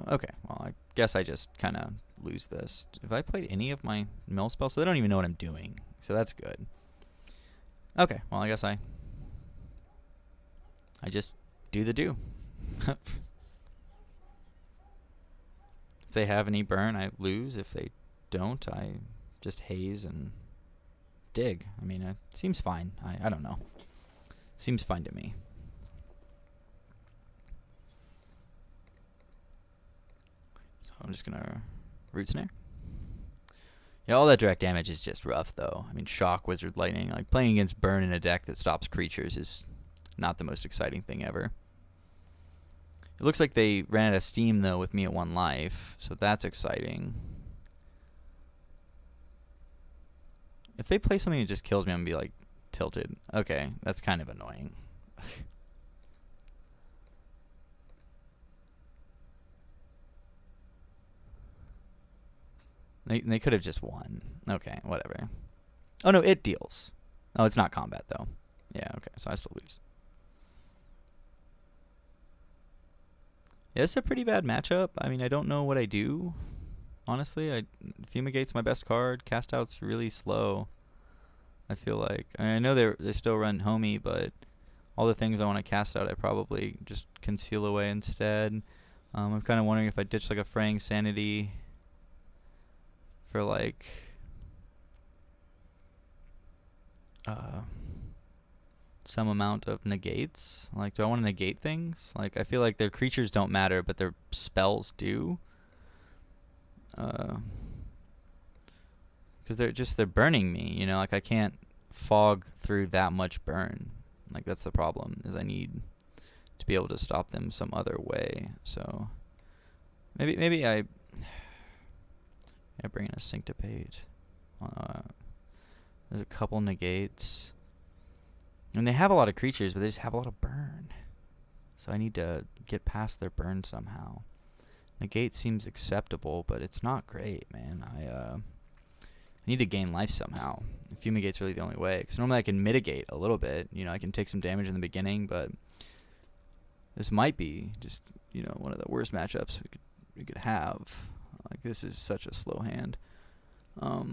[SPEAKER 1] Okay, well, I guess I just kind of lose this. Have I played any of my mill spells? So they don't even know what I'm doing. So that's good. Okay, well, I guess I just do the do. If they have any burn, I lose. If they don't, I just haze and dig. I mean, it seems fine. I don't know. Seems fine to me. So I'm just going to Root Snare. Yeah, all that direct damage is just rough, though. I mean, Shock, Wizard, Lightning. Like, playing against Burn in a deck that stops creatures is not the most exciting thing ever. It looks like they ran out of steam, though, with me at 1 life, so that's exciting. If they play something that just kills me, I'm going to be, like, tilted. Okay, that's kind of annoying. They could have just won. Okay, whatever. Oh, no, it deals. Oh, it's not combat, though. Yeah, okay, so I still lose. Yeah, it's a pretty bad matchup. I mean, I don't know what I do. Honestly, Fumigate's my best card. Cast Out's really slow. I feel like. I know they still run Homie, but all the things I want to cast out, I probably just conceal away instead. I'm kind of wondering if I ditch like a Fraying Sanity for like some amount of negates. Like, do I want to negate things? Like, I feel like their creatures don't matter, but their spells do. Because they're burning me, you know. Like, I can't fog through that much burn. Like, that's the problem, is I need to be able to stop them some other way. So maybe I bring in a Syncopate. There's a couple negates. And they have a lot of creatures, but they just have a lot of burn. So I need to get past their burn somehow. Negate seems acceptable, but it's not great, man. I need to gain life somehow. Fumigate's really the only way. Because normally I can mitigate a little bit. You know, I can take some damage in the beginning, but this might be just, you know, one of the worst matchups we could have. Like, this is such a slow hand. Oh,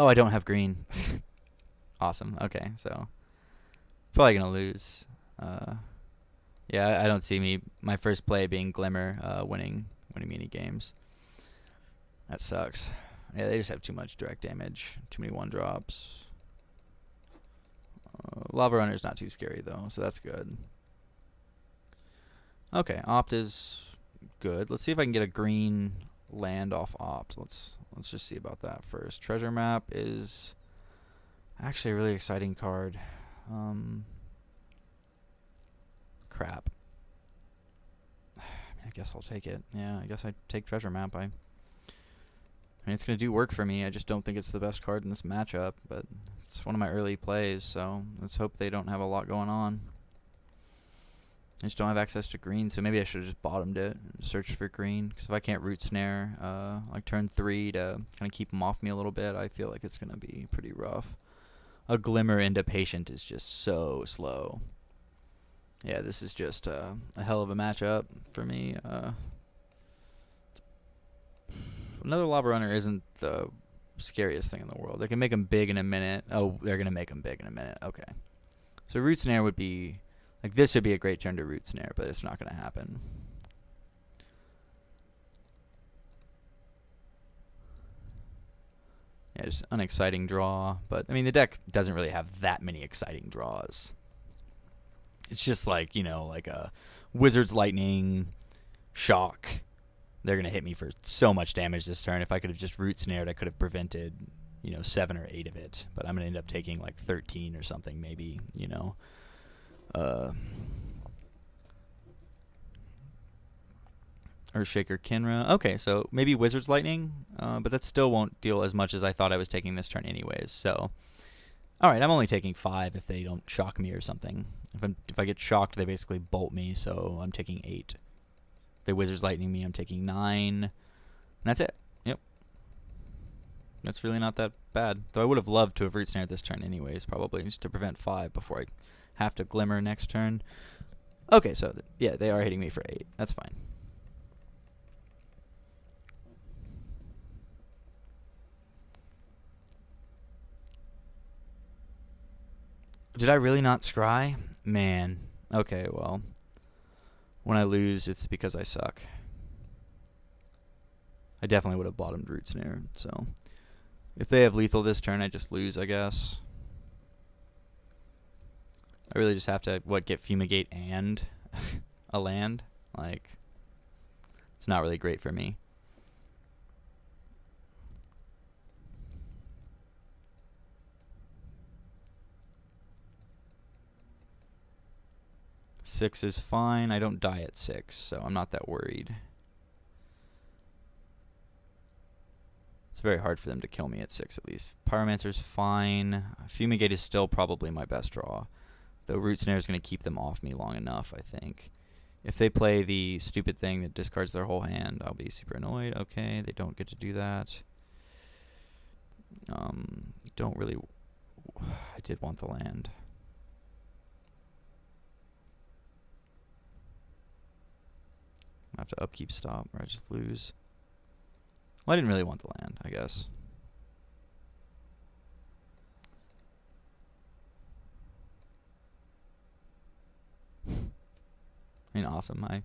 [SPEAKER 1] I don't have green. Awesome. Okay, so probably gonna lose. Yeah, I don't see my first play being Glimmer, winning mini games. That sucks. Yeah, they just have too much direct damage, too many 1-drops. Lava Runner's not too scary though, so that's good. Okay, Opt is good. Let's see if I can get a green land off Opt. Let's just see about that first. Treasure Map is actually a really exciting card. Crap. I guess I'll take it. Yeah, I guess I take Treasure Map. I mean, it's going to do work for me. I just don't think it's the best card in this matchup, but it's one of my early plays, so let's hope they don't have a lot going on. I just don't have access to green, so maybe I should have just bottomed it and searched for green, because if I can't Root Snare, like turn 3 to kind of keep them off me a little bit, I feel like it's going to be pretty rough. A Glimmer into Patient is just so slow. Yeah, this is just a hell of a matchup for me. Another Lava Runner isn't the scariest thing in the world. They can make them big in a minute. Oh, they're going to make them big in a minute. Okay. So Root Snare would be... Like, this would be a great turn to Root Snare, but it's not going to happen. Yeah, just an exciting draw. But, I mean, the deck doesn't really have that many exciting draws. It's just like, you know, like a Wizard's Lightning, Shock. They're going to hit me for so much damage this turn. If I could have just Root Snared, I could have prevented, you know, 7 or 8 of it. But I'm going to end up taking like 13 or something maybe, you know. Earthshaker Kinra. Okay, so maybe Wizard's Lightning, but that still won't deal as much as I thought I was taking this turn anyways. So, all right, I'm only taking 5 if they don't shock me or something. If I get shocked, they basically bolt me, so I'm taking 8. If they Wizard's Lightning me, I'm taking 9. And that's it. Yep. That's really not that bad. Though I would have loved to have Root Snared this turn anyways, probably, just to prevent 5 before I have to Glimmer next turn. Okay, so yeah, they are hitting me for 8. That's fine. Did I really not scry? Man. Okay, well, when I lose, it's because I suck. I definitely would have bottomed Root Snare, so if they have lethal this turn, I just lose, I guess. I really just have to, get Fumigate and a land? Like, it's not really great for me. 6 is fine. I don't die at 6, so I'm not that worried. It's very hard for them to kill me at 6 at least. Pyromancer's fine. Fumigate is still probably my best draw. Though Root Snare is going to keep them off me long enough, I think. If they play the stupid thing that discards their whole hand, I'll be super annoyed. Okay, they don't get to do that. Don't really... I did want the land. I have to upkeep stop or I just lose. Well, I didn't really want the land, I guess. I mean, awesome. I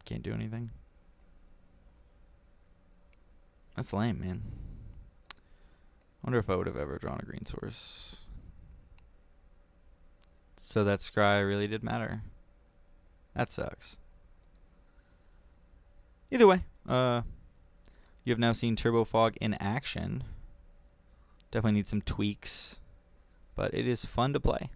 [SPEAKER 1] can't do anything. That's lame, man. I wonder if I would have ever drawn a green source. So that scry really did matter. That sucks. Either way, you have now seen Turbo Fog in action. Definitely need some tweaks, but it is fun to play.